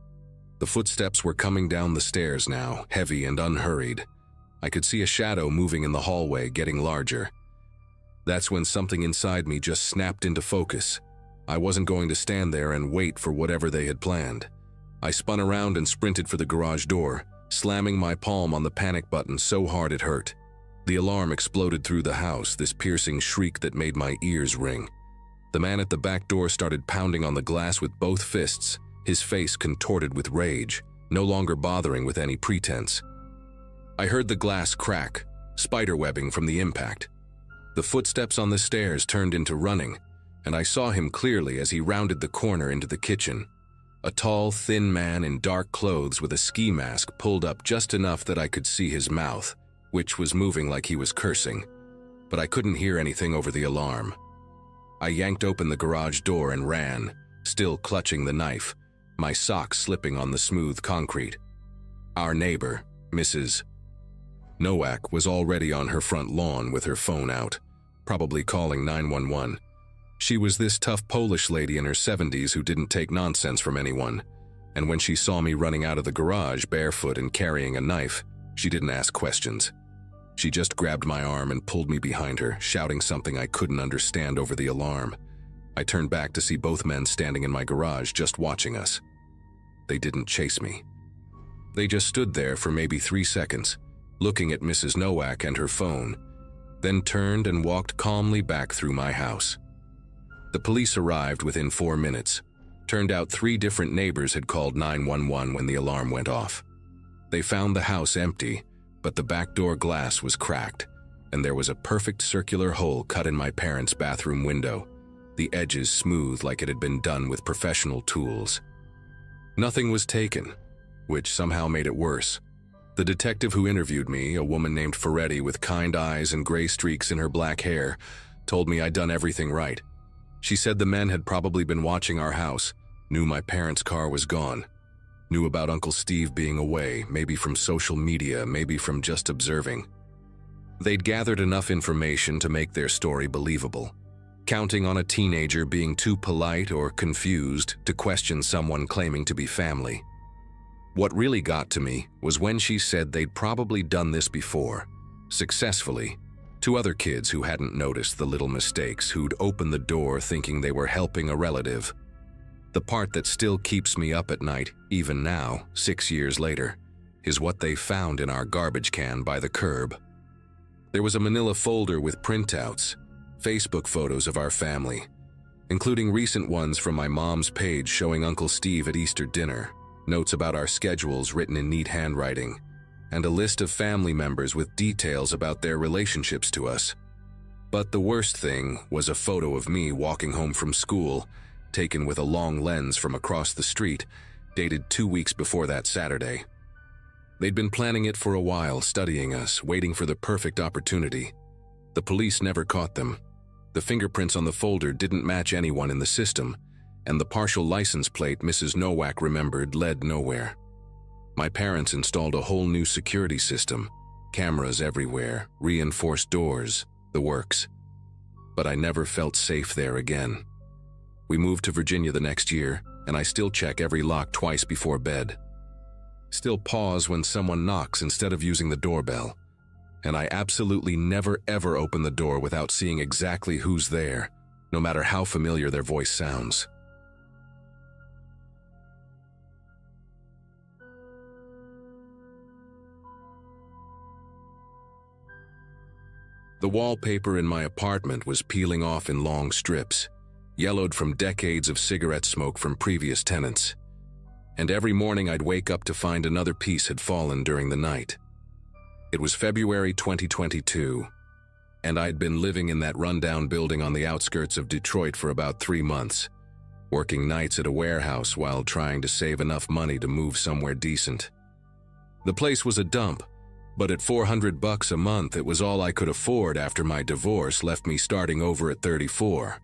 The footsteps were coming down the stairs now, heavy and unhurried. I could see a shadow moving in the hallway, getting larger. That's when something inside me just snapped into focus. I wasn't going to stand there and wait for whatever they had planned. I spun around and sprinted for the garage door, slamming my palm on the panic button so hard it hurt. The alarm exploded through the house, this piercing shriek that made my ears ring. The man at the back door started pounding on the glass with both fists, his face contorted with rage, no longer bothering with any pretense. I heard the glass crack, spiderwebbing from the impact. The footsteps on the stairs turned into running, and I saw him clearly as he rounded the corner into the kitchen. A tall, thin man in dark clothes with a ski mask pulled up just enough that I could see his mouth, which was moving like he was cursing, but I couldn't hear anything over the alarm. I yanked open the garage door and ran, still clutching the knife, my socks slipping on the smooth concrete. Our neighbor, Mrs. Nowak, was already on her front lawn with her phone out, probably calling 911. She was this tough Polish lady in her 70s who didn't take nonsense from anyone, and when she saw me running out of the garage barefoot and carrying a knife, she didn't ask questions. She just grabbed my arm and pulled me behind her, shouting something I couldn't understand over the alarm. I turned back to see both men standing in my garage just watching us. They didn't chase me. They just stood there for maybe 3 seconds, looking at Mrs. Nowak and her phone, then turned and walked calmly back through my house. The police arrived within 4 minutes. Turned out 3 different neighbors had called 911 when the alarm went off. They found the house empty, but the back door glass was cracked, and there was a perfect circular hole cut in my parents' bathroom window, the edges smooth like it had been done with professional tools. Nothing was taken, which somehow made it worse. The detective who interviewed me, a woman named Ferretti with kind eyes and gray streaks in her black hair, told me I'd done everything right. She said the men had probably been watching our house, knew my parents' car was gone, knew about Uncle Steve being away, maybe from social media, maybe from just observing. They'd gathered enough information to make their story believable, counting on a teenager being too polite or confused to question someone claiming to be family. What really got to me was when she said they'd probably done this before, successfully, to other kids who hadn't noticed the little mistakes, who'd opened the door thinking they were helping a relative. The part that still keeps me up at night, even now, 6 years later, is what they found in our garbage can by the curb. There was a manila folder with printouts, Facebook photos of our family, including recent ones from my mom's page showing Uncle Steve at Easter dinner, notes about our schedules written in neat handwriting, and a list of family members with details about their relationships to us. But the worst thing was a photo of me walking home from school, taken with a long lens from across the street, dated 2 weeks before that Saturday. They'd been planning it for a while, studying us, waiting for the perfect opportunity. The police never caught them. The fingerprints on the folder didn't match anyone in the system, and the partial license plate Mrs. Nowak remembered led nowhere. My parents installed a whole new security system, cameras everywhere, reinforced doors, the works. But I never felt safe there again. We moved to Virginia the next year, and I still check every lock twice before bed. Still pause when someone knocks instead of using the doorbell. And I absolutely never ever open the door without seeing exactly who's there, no matter how familiar their voice sounds. The wallpaper in my apartment was peeling off in long strips, yellowed from decades of cigarette smoke from previous tenants. And every morning I'd wake up to find another piece had fallen during the night. It was February 2022, and I'd been living in that rundown building on the outskirts of Detroit for about 3 months, working nights at a warehouse while trying to save enough money to move somewhere decent. The place was a dump, but at $400 a month it was all I could afford after my divorce left me starting over at 34.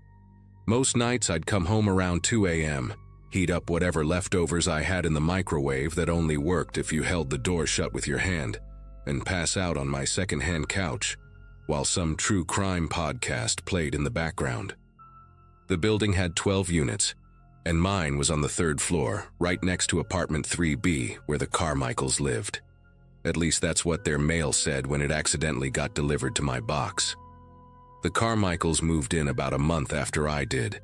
Most nights I'd come home around 2 a.m., heat up whatever leftovers I had in the microwave that only worked if you held the door shut with your hand, and pass out on my second-hand couch while some true crime podcast played in the background. The building had 12 units, and mine was on the 3rd floor, right next to apartment 3B where the Carmichaels lived. At least that's what their mail said when it accidentally got delivered to my box. The Carmichaels moved in about a month after I did,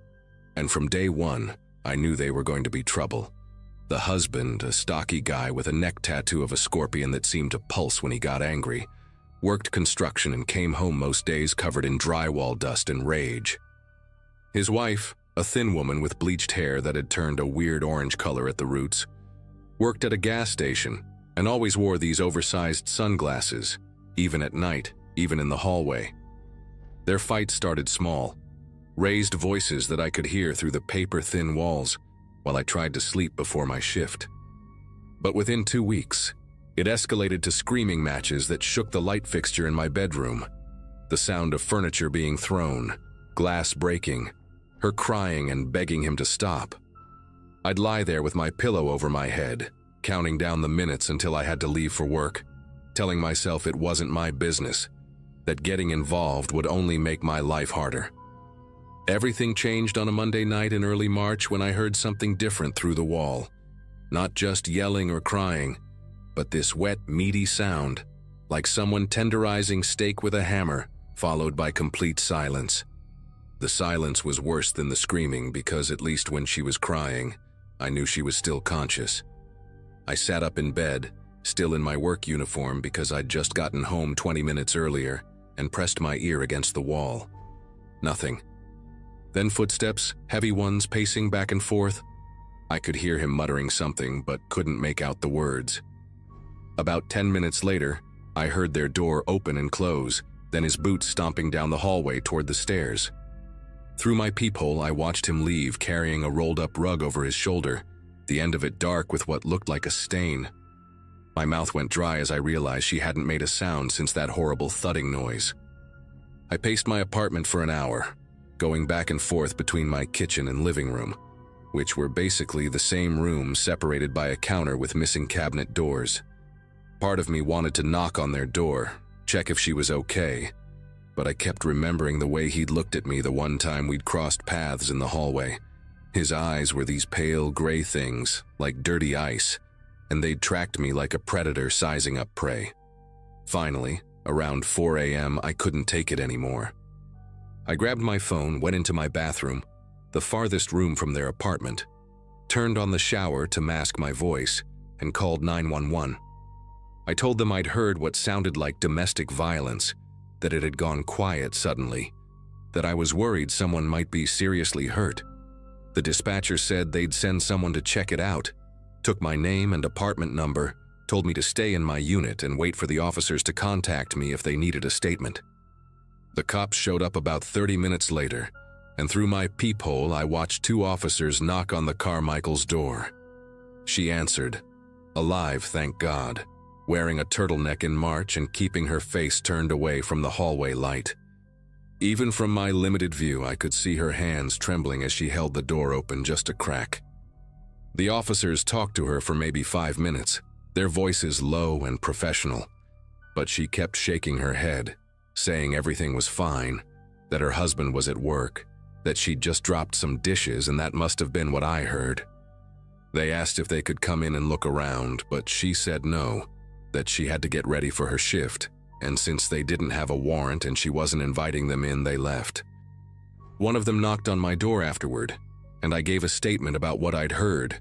and from day one, I knew they were going to be trouble. The husband, a stocky guy with a neck tattoo of a scorpion that seemed to pulse when he got angry, worked construction and came home most days covered in drywall dust and rage. His wife, a thin woman with bleached hair that had turned a weird orange color at the roots, worked at a gas station and always wore these oversized sunglasses, even at night, even in the hallway. Their fight started small. raised voices that I could hear through the paper-thin walls while I tried to sleep before my shift. But within 2 weeks, it escalated to screaming matches that shook the light fixture in my bedroom, the sound of furniture being thrown, glass breaking, her crying and begging him to stop. I'd lie there with my pillow over my head, counting down the minutes until I had to leave for work, telling myself it wasn't my business, that getting involved would only make my life harder. Everything changed on a Monday night in early March when I heard something different through the wall. Not just yelling or crying, but this wet, meaty sound, like someone tenderizing steak with a hammer, followed by complete silence. The silence was worse than the screaming because at least when she was crying, I knew she was still conscious. I sat up in bed, still in my work uniform because I'd just gotten home 20 minutes earlier, and pressed my ear against the wall. Nothing. Then footsteps, heavy ones pacing back and forth. I could hear him muttering something but couldn't make out the words. About 10 minutes later, I heard their door open and close, then his boots stomping down the hallway toward the stairs. Through my peephole, I watched him leave carrying a rolled-up rug over his shoulder, the end of it dark with what looked like a stain. My mouth went dry as I realized she hadn't made a sound since that horrible thudding noise. I paced my apartment for an hour, going back and forth between my kitchen and living room, which were basically the same room separated by a counter with missing cabinet doors. Part of me wanted to knock on their door, check if she was okay, but I kept remembering the way he'd looked at me the one time we'd crossed paths in the hallway. His eyes were these pale gray things, like dirty ice, and they'd tracked me like a predator sizing up prey. Finally, around 4 a.m., I couldn't take it anymore. I grabbed my phone, went into my bathroom, the farthest room from their apartment, turned on the shower to mask my voice, and called 911. I told them I'd heard what sounded like domestic violence, that it had gone quiet suddenly, that I was worried someone might be seriously hurt. The dispatcher said they'd send someone to check it out, took my name and apartment number, told me to stay in my unit and wait for the officers to contact me if they needed a statement. The cops showed up about 30 minutes later, and through my peephole I watched 2 officers knock on the Carmichael's door. She answered, alive, thank God, wearing a turtleneck in March and keeping her face turned away from the hallway light. Even from my limited view, I could see her hands trembling as she held the door open just a crack. The officers talked to her for maybe 5 minutes, their voices low and professional, but she kept shaking her head, saying everything was fine, that her husband was at work, that she'd just dropped some dishes and that must have been what I heard. They asked if they could come in and look around, but she said no, that she had to get ready for her shift, and since they didn't have a warrant and she wasn't inviting them in, they left. One of them knocked on my door afterward, and I gave a statement about what I'd heard,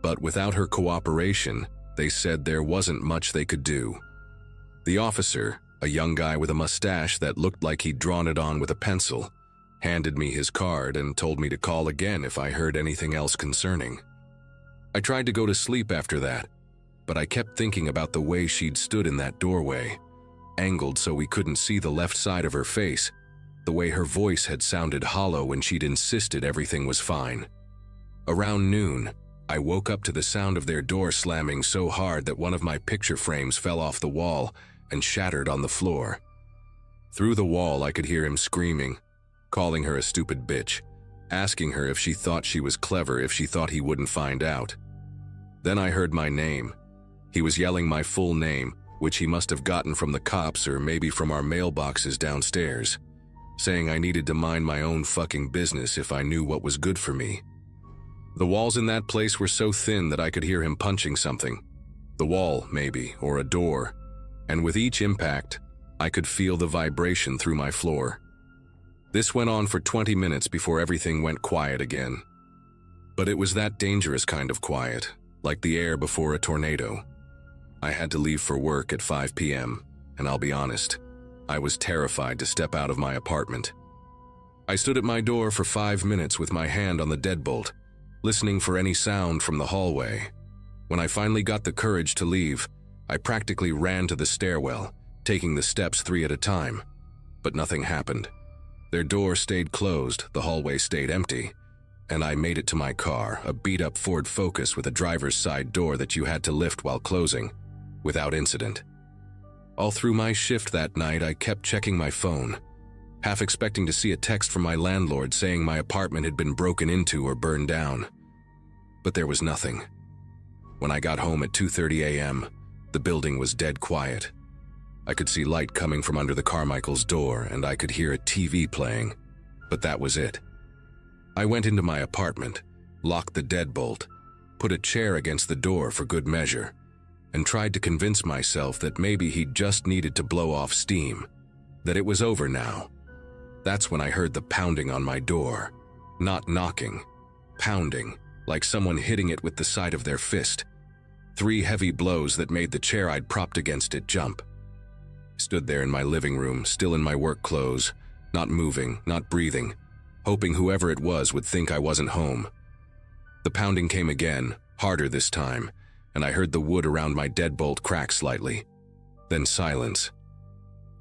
but without her cooperation, they said there wasn't much they could do. The officer, a young guy with a mustache that looked like he'd drawn it on with a pencil, handed me his card and told me to call again if I heard anything else concerning. I tried to go to sleep after that, but I kept thinking about the way she'd stood in that doorway, angled so we couldn't see the left side of her face, the way her voice had sounded hollow when she'd insisted everything was fine. Around noon, I woke up to the sound of their door slamming so hard that one of my picture frames fell off the wall and shattered on the floor. Through the wall, I could hear him screaming, calling her a stupid bitch, asking her if she thought she was clever, if she thought he wouldn't find out. Then I heard my name. He was yelling my full name, which he must have gotten from the cops or maybe from our mailboxes downstairs, saying I needed to mind my own fucking business if I knew what was good for me. The walls in that place were so thin that I could hear him punching something. The wall, maybe, or a door, and with each impact, I could feel the vibration through my floor. This went on for 20 minutes before everything went quiet again. But it was that dangerous kind of quiet, like the air before a tornado. I had to leave for work at 5 p.m., and I'll be honest, I was terrified to step out of my apartment. I stood at my door for 5 minutes with my hand on the deadbolt, listening for any sound from the hallway. When I finally got the courage to leave, I practically ran to the stairwell, taking the steps 3 at a time, but nothing happened. Their door stayed closed, the hallway stayed empty, and I made it to my car, a beat-up Ford Focus with a driver's side door that you had to lift while closing, without incident. All through my shift that night, I kept checking my phone, half expecting to see a text from my landlord saying my apartment had been broken into or burned down. But there was nothing. When I got home at 2:30 a.m., the building was dead quiet. I could see light coming from under the Carmichael's door, and I could hear a TV playing, but that was it. I went into my apartment, locked the deadbolt, put a chair against the door for good measure, and tried to convince myself that maybe he just needed to blow off steam, that it was over now. That's when I heard the pounding on my door. Not knocking, pounding, like someone hitting it with the side of their fist. 3 heavy blows that made the chair I'd propped against it jump. I stood there in my living room, still in my work clothes, not moving, not breathing, hoping whoever it was would think I wasn't home. The pounding came again, harder this time, and I heard the wood around my deadbolt crack slightly. Then silence.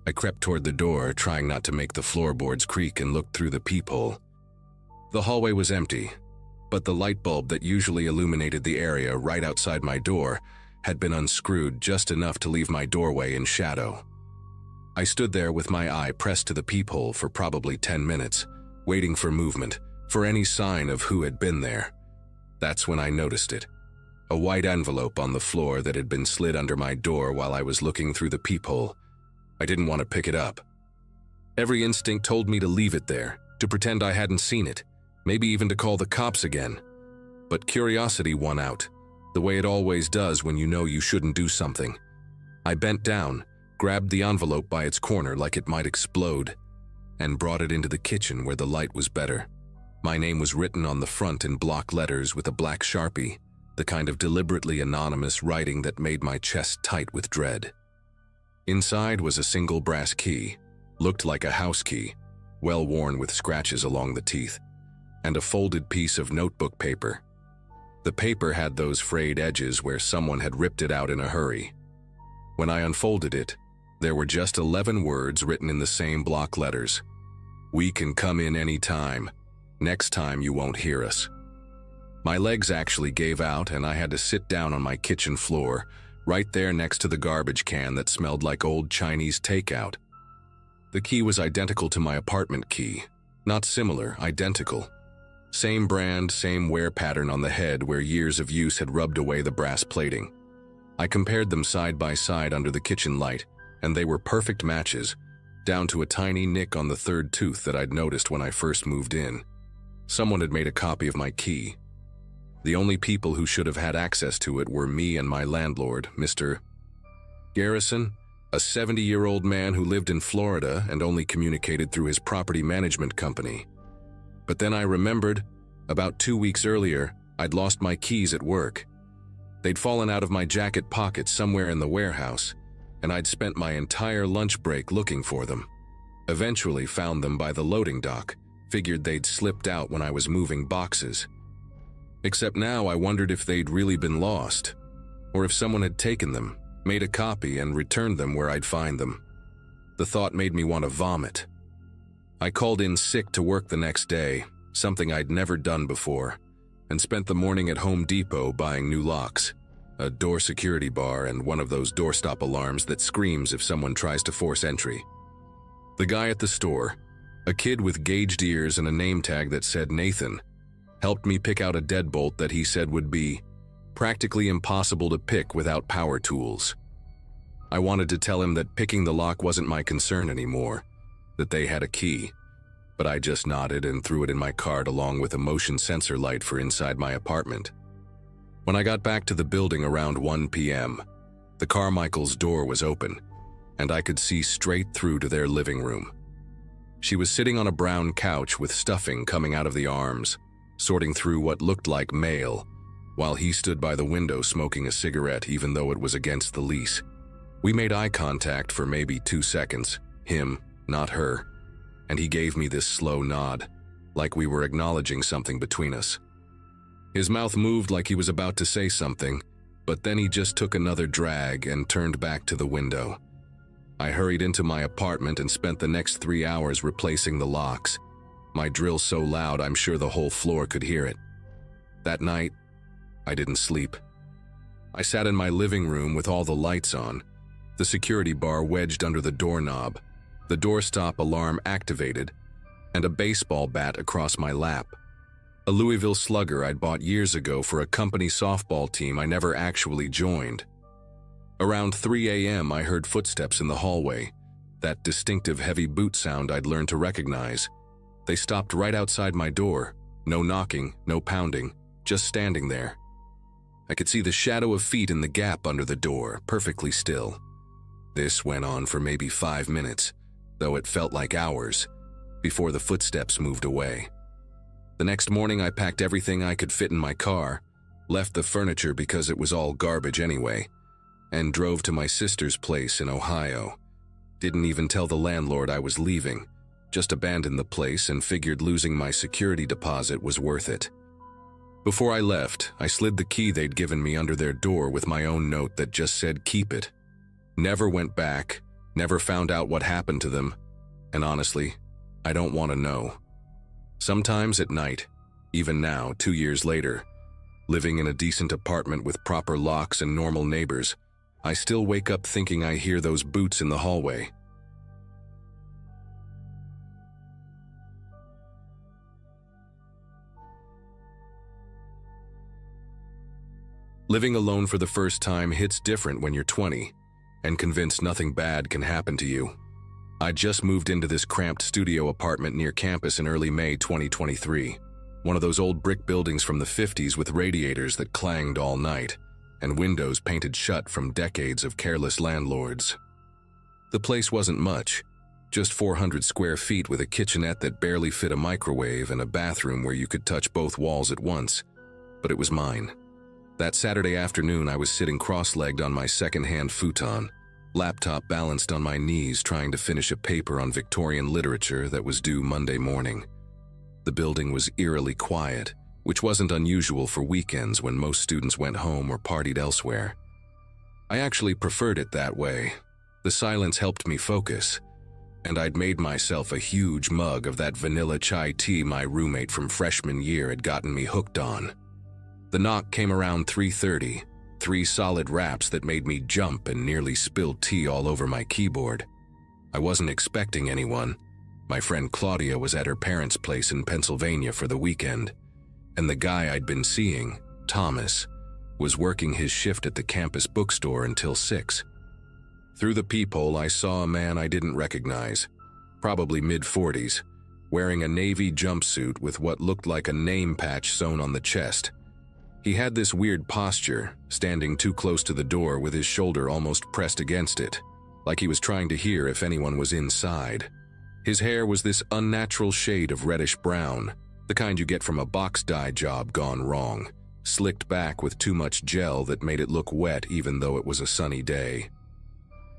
I crept toward the door, trying not to make the floorboards creak, and looked through the peephole. The hallway was empty, but the light bulb that usually illuminated the area right outside my door had been unscrewed just enough to leave my doorway in shadow. I stood there with my eye pressed to the peephole for probably 10 minutes, waiting for movement, for any sign of who had been there. That's when I noticed it. A white envelope on the floor that had been slid under my door while I was looking through the peephole. I didn't want to pick it up. Every instinct told me to leave it there, to pretend I hadn't seen it, maybe even to call the cops again. But curiosity won out, the way it always does when you know you shouldn't do something. I bent down, grabbed the envelope by its corner like it might explode, and brought it into the kitchen where the light was better. My name was written on the front in block letters with a black Sharpie, the kind of deliberately anonymous writing that made my chest tight with dread. Inside was a single brass key, looked like a house key, well worn with scratches along the teeth, and a folded piece of notebook paper. The paper had those frayed edges where someone had ripped it out in a hurry. When I unfolded it, there were just 11 words written in the same block letters. "We can come in any time. Next time you won't hear us." My legs actually gave out, and I had to sit down on my kitchen floor, right there next to the garbage can that smelled like old Chinese takeout. The key was identical to my apartment key. Not similar, identical. Same brand, same wear pattern on the head where years of use had rubbed away the brass plating. I compared them side by side under the kitchen light, and they were perfect matches, down to a tiny nick on the third tooth that I'd noticed when I first moved in. Someone had made a copy of my key. The only people who should have had access to it were me and my landlord, Mr. Garrison, a 70-year-old man who lived in Florida and only communicated through his property management company. But then I remembered, about 2 weeks earlier, I'd lost my keys at work. They'd fallen out of my jacket pocket somewhere in the warehouse, and I'd spent my entire lunch break looking for them. Eventually found them by the loading dock, figured they'd slipped out when I was moving boxes. Except now I wondered if they'd really been lost, or if someone had taken them, made a copy, and returned them where I'd find them. The thought made me want to vomit. I called in sick to work the next day, something I'd never done before, and spent the morning at Home Depot buying new locks, a door security bar, and one of those doorstop alarms that screams if someone tries to force entry. The guy at the store, a kid with gauged ears and a name tag that said Nathan, helped me pick out a deadbolt that he said would be practically impossible to pick without power tools. I wanted to tell him that picking the lock wasn't my concern anymore, that they had a key, but I just nodded and threw it in my cart along with a motion sensor light for inside my apartment. When I got back to the building around 1 p.m., the Carmichael's door was open, and I could see straight through to their living room. She was sitting on a brown couch with stuffing coming out of the arms, sorting through what looked like mail, while he stood by the window smoking a cigarette even though it was against the lease. We made eye contact for maybe 2 seconds, him, not her, and he gave me this slow nod, like we were acknowledging something between us. His mouth moved like he was about to say something, but then he just took another drag and turned back to the window. I hurried into my apartment and spent the next 3 hours replacing the locks. My drill so loud I'm sure the whole floor could hear it. That night, I didn't sleep. I sat in my living room with all the lights on, the security bar wedged under the doorknob, the doorstop alarm activated, and a baseball bat across my lap. A Louisville Slugger I'd bought years ago for a company softball team I never actually joined. Around 3 a.m. I heard footsteps in the hallway, that distinctive heavy boot sound I'd learned to recognize. They stopped right outside my door, no knocking, no pounding, just standing there. I could see the shadow of feet in the gap under the door, perfectly still. This went on for maybe 5 minutes, though it felt like hours, before the footsteps moved away. The next morning I packed everything I could fit in my car, left the furniture because it was all garbage anyway, and drove to my sister's place in Ohio. Didn't even tell the landlord I was leaving, just abandoned the place and figured losing my security deposit was worth it. Before I left, I slid the key they'd given me under their door with my own note that just said keep it. Never went back, never found out what happened to them, and honestly, I don't want to know. Sometimes at night, even now, 2 years later, living in a decent apartment with proper locks and normal neighbors, I still wake up thinking I hear those boots in the hallway. Living alone for the first time hits different when you're 20, and convinced nothing bad can happen to you. I just moved into this cramped studio apartment near campus in early May 2023, one of those old brick buildings from the 50s with radiators that clanged all night, and windows painted shut from decades of careless landlords. The place wasn't much, just 400 square feet with a kitchenette that barely fit a microwave and a bathroom where you could touch both walls at once, but it was mine. That Saturday afternoon I was sitting cross-legged on my second-hand futon, laptop balanced on my knees trying to finish a paper on Victorian literature that was due Monday morning. The building was eerily quiet, which wasn't unusual for weekends when most students went home or partied elsewhere. I actually preferred it that way. The silence helped me focus, and I'd made myself a huge mug of that vanilla chai tea my roommate from freshman year had gotten me hooked on. The knock came around 3:30, 3 solid raps that made me jump and nearly spilled tea all over my keyboard. I wasn't expecting anyone. My friend Claudia was at her parents' place in Pennsylvania for the weekend, and the guy I'd been seeing, Thomas, was working his shift at the campus bookstore until 6. Through the peephole, I saw a man I didn't recognize, probably mid-40s, wearing a navy jumpsuit with what looked like a name patch sewn on the chest. He had this weird posture, standing too close to the door with his shoulder almost pressed against it, like he was trying to hear if anyone was inside. His hair was this unnatural shade of reddish brown, the kind you get from a box dye job gone wrong, slicked back with too much gel that made it look wet even though it was a sunny day.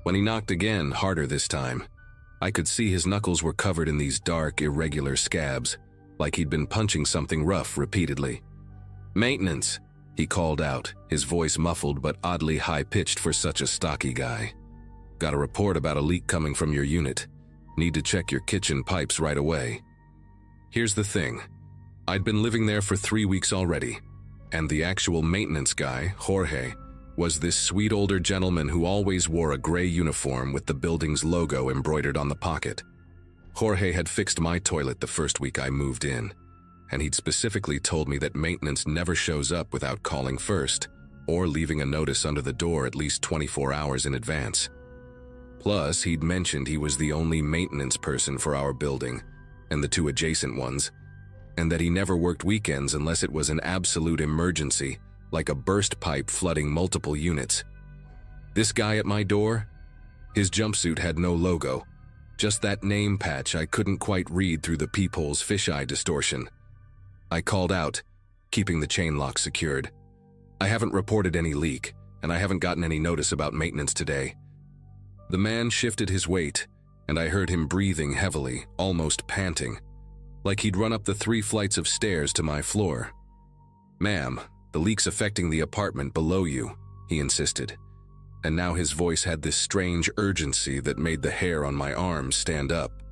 When he knocked again, harder this time, I could see his knuckles were covered in these dark, irregular scabs, like he'd been punching something rough repeatedly. "Maintenance," he called out, his voice muffled but oddly high-pitched for such a stocky guy. "Got a report about a leak coming from your unit. Need to check your kitchen pipes right away." Here's the thing. I'd been living there for 3 weeks already, and the actual maintenance guy, Jorge, was this sweet older gentleman who always wore a gray uniform with the building's logo embroidered on the pocket. Jorge had fixed my toilet the first week I moved in, and he'd specifically told me that maintenance never shows up without calling first, or leaving a notice under the door at least 24 hours in advance. Plus, he'd mentioned he was the only maintenance person for our building, and the 2 adjacent ones, and that he never worked weekends unless it was an absolute emergency, like a burst pipe flooding multiple units. This guy at my door? His jumpsuit had no logo, just that name patch I couldn't quite read through the peephole's fisheye distortion. I called out, keeping the chain lock secured. "I haven't reported any leak, and I haven't gotten any notice about maintenance today." The man shifted his weight, and I heard him breathing heavily, almost panting, like he'd run up the 3 flights of stairs to my floor. "Ma'am, the leak's affecting the apartment below you," he insisted, and now his voice had this strange urgency that made the hair on my arms stand up.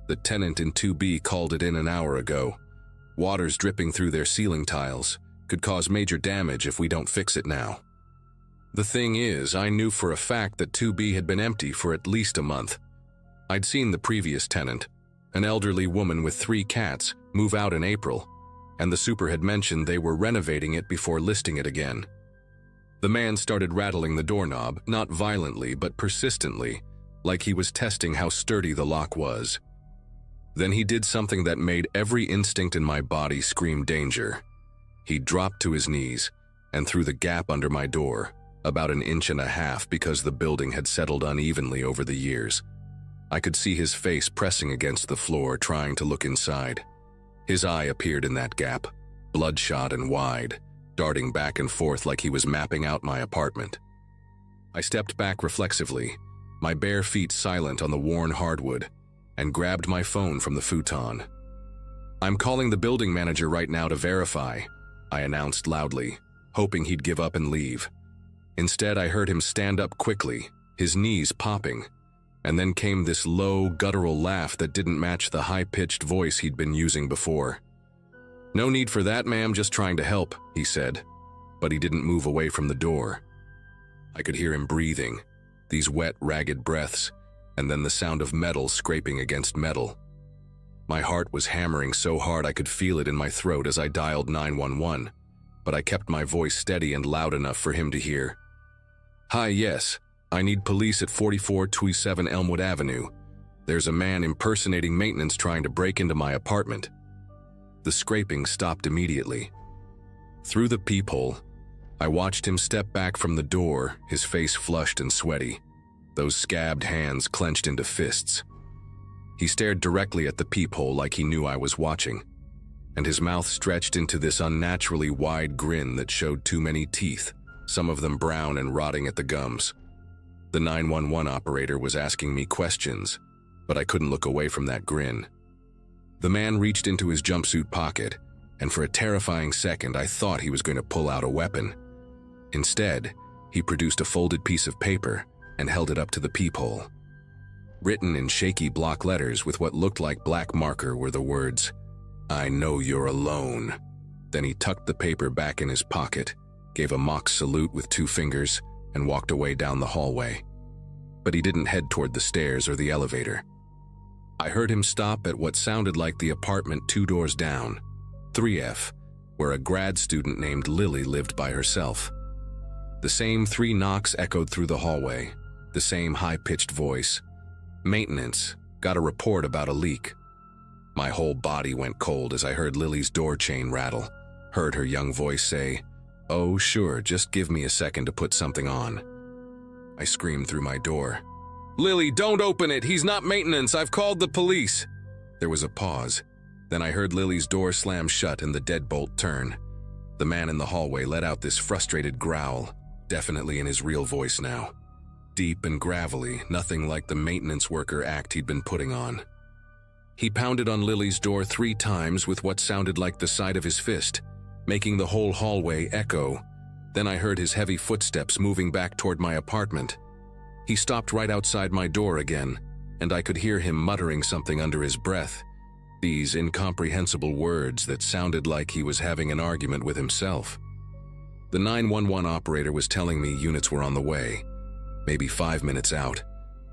The tenant in 2B called it in an hour ago. Water's dripping through their ceiling tiles. Could cause major damage if we don't fix it now. The thing is, I knew for a fact that 2B had been empty for at least a month. I'd seen the previous tenant, an elderly woman with 3 cats, move out in April, and the super had mentioned they were renovating it before listing it again. The man started rattling the doorknob, not violently but persistently, like he was testing how sturdy the lock was. Then he did something that made every instinct in my body scream danger. He dropped to his knees, and through the gap under my door, about 1.5 inches because the building had settled unevenly over the years. I could see his face pressing against the floor, trying to look inside. His eye appeared in that gap, bloodshot and wide, darting back and forth like he was mapping out my apartment. I stepped back reflexively, my bare feet silent on the worn hardwood, and grabbed my phone from the futon. "I'm calling the building manager right now to verify," I announced loudly, hoping he'd give up and leave. Instead, I heard him stand up quickly, his knees popping, and then came this low, guttural laugh that didn't match the high-pitched voice he'd been using before. "No need for that, ma'am, just trying to help," he said, but he didn't move away from the door. I could hear him breathing, these wet, ragged breaths, and then the sound of metal scraping against metal. My heart was hammering so hard I could feel it in my throat as I dialed 911, but I kept my voice steady and loud enough for him to hear. "Hi, yes, I need police at 4427 Elmwood Avenue. There's a man impersonating maintenance trying to break into my apartment." The scraping stopped immediately. Through the peephole, I watched him step back from the door, his face flushed and sweaty, those scabbed hands clenched into fists. He stared directly at the peephole like he knew I was watching, and his mouth stretched into this unnaturally wide grin that showed too many teeth, some of them brown and rotting at the gums. The 911 operator was asking me questions, but I couldn't look away from that grin. The man reached into his jumpsuit pocket, and for a terrifying second I thought he was going to pull out a weapon. Instead, he produced a folded piece of paper and held it up to the peephole. Written in shaky block letters with what looked like black marker were the words, "I know you're alone." Then he tucked the paper back in his pocket, gave a mock salute with 2 fingers, and walked away down the hallway. But he didn't head toward the stairs or the elevator. I heard him stop at what sounded like the apartment 2 doors down, 3F, where a grad student named Lily lived by herself. The same 3 knocks echoed through the hallway, the same high-pitched voice. "Maintenance, got a report about a leak." My whole body went cold as I heard Lily's door chain rattle, heard her young voice say, "Oh, sure, just give me a second to put something on." I screamed through my door, "Lily, don't open it! He's not maintenance! I've called the police!" There was a pause. Then I heard Lily's door slam shut and the deadbolt turn. The man in the hallway let out this frustrated growl, definitely in his real voice now. Deep and gravelly, nothing like the maintenance worker act he'd been putting on. He pounded on Lily's door 3 times with what sounded like the side of his fist, making the whole hallway echo. Then I heard his heavy footsteps moving back toward my apartment. He stopped right outside my door again, and I could hear him muttering something under his breath, these incomprehensible words that sounded like he was having an argument with himself. The 911 operator was telling me units were on the way, maybe 5 minutes out,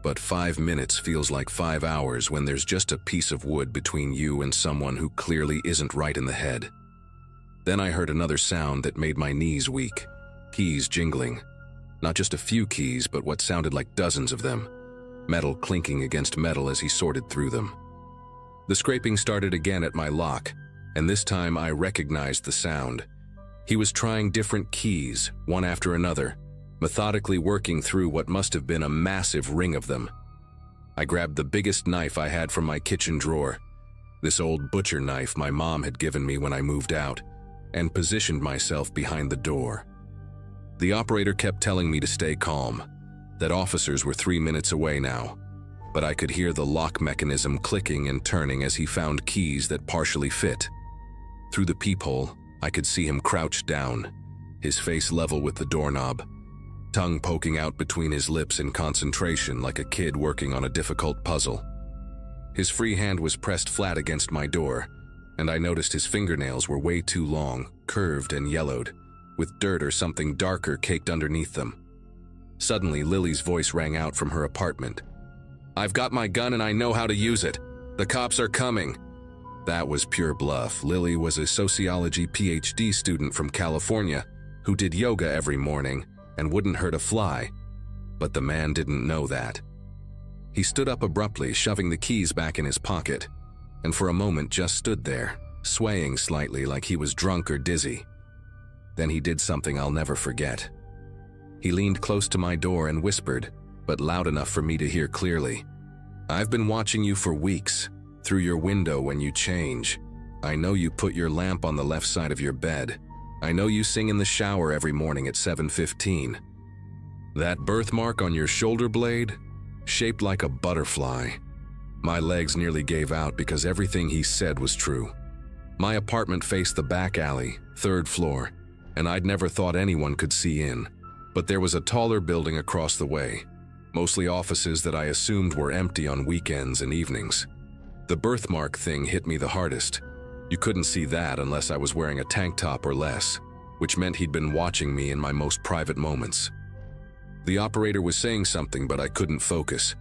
but 5 minutes feels like 5 hours when there's just a piece of wood between you and someone who clearly isn't right in the head. Then I heard another sound that made my knees weak, keys jingling. Not just a few keys, but what sounded like dozens of them, metal clinking against metal as he sorted through them. The scraping started again at my lock, and this time I recognized the sound. He was trying different keys, one after another, methodically working through what must have been a massive ring of them. I grabbed the biggest knife I had from my kitchen drawer, this old butcher knife my mom had given me when I moved out, and positioned myself behind the door. The operator kept telling me to stay calm, that officers were 3 minutes away now, but I could hear the lock mechanism clicking and turning as he found keys that partially fit. Through the peephole, I could see him crouched down, his face level with the doorknob. tongue poking out between his lips in concentration like a kid working on a difficult puzzle. His free hand was pressed flat against my door, and I noticed his fingernails were way too long, curved and yellowed, with dirt or something darker caked underneath them. Suddenly, Lily's voice rang out from her apartment. "I've got my gun and I know how to use it. The cops are coming." That was pure bluff. Lily was a sociology PhD student from California who did yoga every morning and wouldn't hurt a fly, but the man didn't know that. He stood up abruptly, shoving the keys back in his pocket, and for a moment just stood there, swaying slightly like he was drunk or dizzy. Then he did something I'll never forget. He leaned close to my door and whispered, but loud enough for me to hear clearly, "I've been watching you for weeks, through your window when you change. I know you put your lamp on the left side of your bed. I know you sing in the shower every morning at 7:15. That birthmark on your shoulder blade, shaped like a butterfly." My legs nearly gave out because everything he said was true. My apartment faced the back alley, 3rd floor, and I'd never thought anyone could see in. But there was a taller building across the way, mostly offices that I assumed were empty on weekends and evenings. The birthmark thing hit me the hardest. You couldn't see that unless I was wearing a tank top or less, which meant he'd been watching me in my most private moments. The operator was saying something, but I couldn't focus.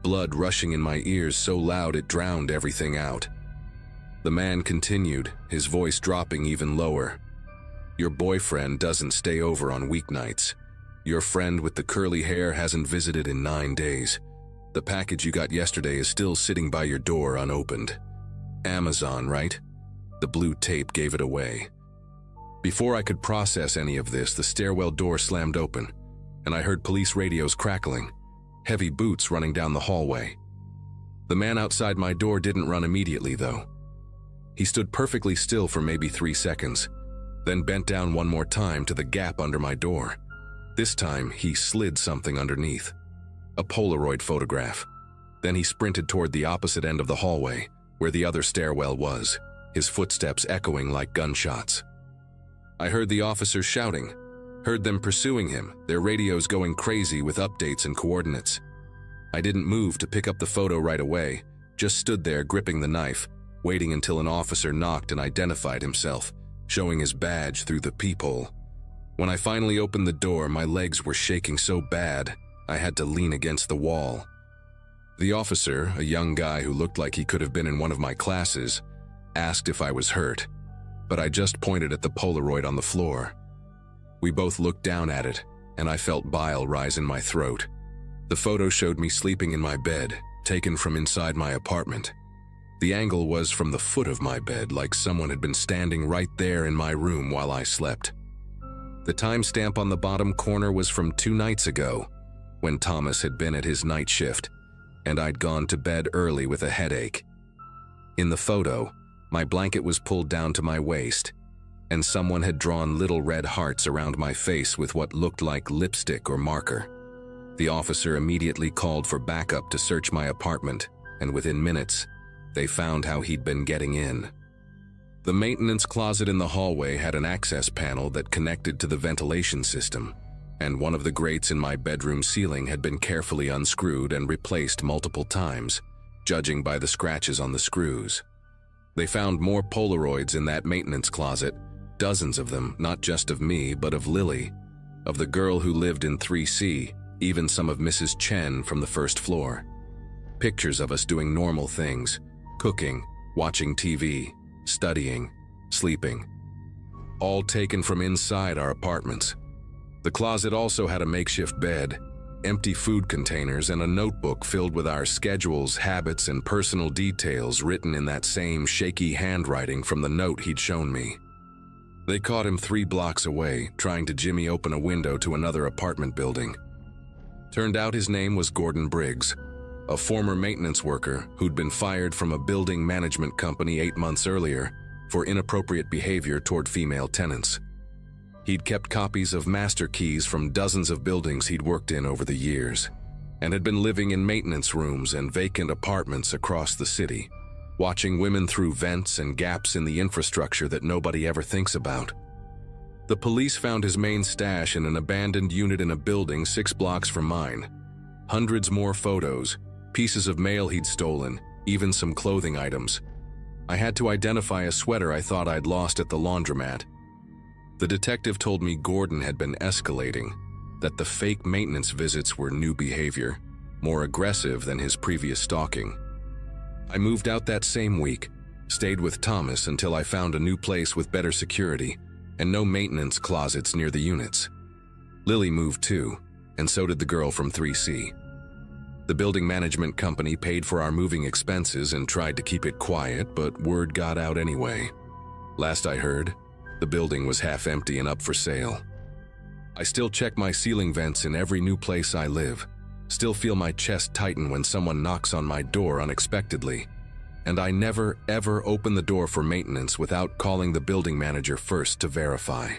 Blood rushing in my ears so loud it drowned everything out. The man continued, his voice dropping even lower. "Your boyfriend doesn't stay over on weeknights. Your friend with the curly hair hasn't visited in 9 days. The package you got yesterday is still sitting by your door unopened. Amazon, right?" The blue tape gave it away. Before I could process any of this, the stairwell door slammed open, and I heard police radios crackling, heavy boots running down the hallway. The man outside my door didn't run immediately, though. He stood perfectly still for maybe 3 seconds, then bent down one more time to the gap under my door. This time, he slid something underneath. A Polaroid photograph. Then he sprinted toward the opposite end of the hallway, where the other stairwell was, his footsteps echoing like gunshots. I heard the officers shouting, heard them pursuing him, their radios going crazy with updates and coordinates. I didn't move to pick up the photo right away, just stood there gripping the knife, waiting until an officer knocked and identified himself, showing his badge through the peephole. When I finally opened the door, my legs were shaking so bad, I had to lean against the wall. The officer, a young guy who looked like he could have been in one of my classes, asked if I was hurt, but I just pointed at the Polaroid on the floor. We both looked down at it, and I felt bile rise in my throat. The photo showed me sleeping in my bed, taken from inside my apartment. The angle was from the foot of my bed, like someone had been standing right there in my room while I slept. The timestamp on the bottom corner was from 2 nights ago, when Thomas had been at his night shift, and I'd gone to bed early with a headache. In the photo, my blanket was pulled down to my waist, and someone had drawn little red hearts around my face with what looked like lipstick or marker. The officer immediately called for backup to search my apartment, and within minutes, they found how he'd been getting in. The maintenance closet in the hallway had an access panel that connected to the ventilation system, and one of the grates in my bedroom ceiling had been carefully unscrewed and replaced multiple times, judging by the scratches on the screws. They found more Polaroids in that maintenance closet, dozens of them, not just of me, but of Lily, of the girl who lived in 3C, even some of Mrs. Chen from the 1st floor. Pictures of us doing normal things, cooking, watching TV, studying, sleeping. All taken from inside our apartments. The closet also had a makeshift bed, empty food containers, and a notebook filled with our schedules, habits, and personal details written in that same shaky handwriting from the note he'd shown me. They caught him 3 blocks away, trying to jimmy open a window to another apartment building. Turned out his name was Gordon Briggs, a former maintenance worker who'd been fired from a building management company 8 months earlier for inappropriate behavior toward female tenants. He'd kept copies of master keys from dozens of buildings he'd worked in over the years, and had been living in maintenance rooms and vacant apartments across the city, watching women through vents and gaps in the infrastructure that nobody ever thinks about. The police found his main stash in an abandoned unit in a building 6 blocks from mine. Hundreds more photos, pieces of mail he'd stolen, even some clothing items. I had to identify a sweater I thought I'd lost at the laundromat. The detective told me Gordon had been escalating, that the fake maintenance visits were new behavior, more aggressive than his previous stalking. I moved out that same week, stayed with Thomas until I found a new place with better security and no maintenance closets near the units. Lily moved too, and so did the girl from 3C. The building management company paid for our moving expenses and tried to keep it quiet, but word got out anyway. Last I heard, the building was half empty and up for sale. I still check my ceiling vents in every new place I live, still feel my chest tighten when someone knocks on my door unexpectedly, and I never, ever open the door for maintenance without calling the building manager first to verify.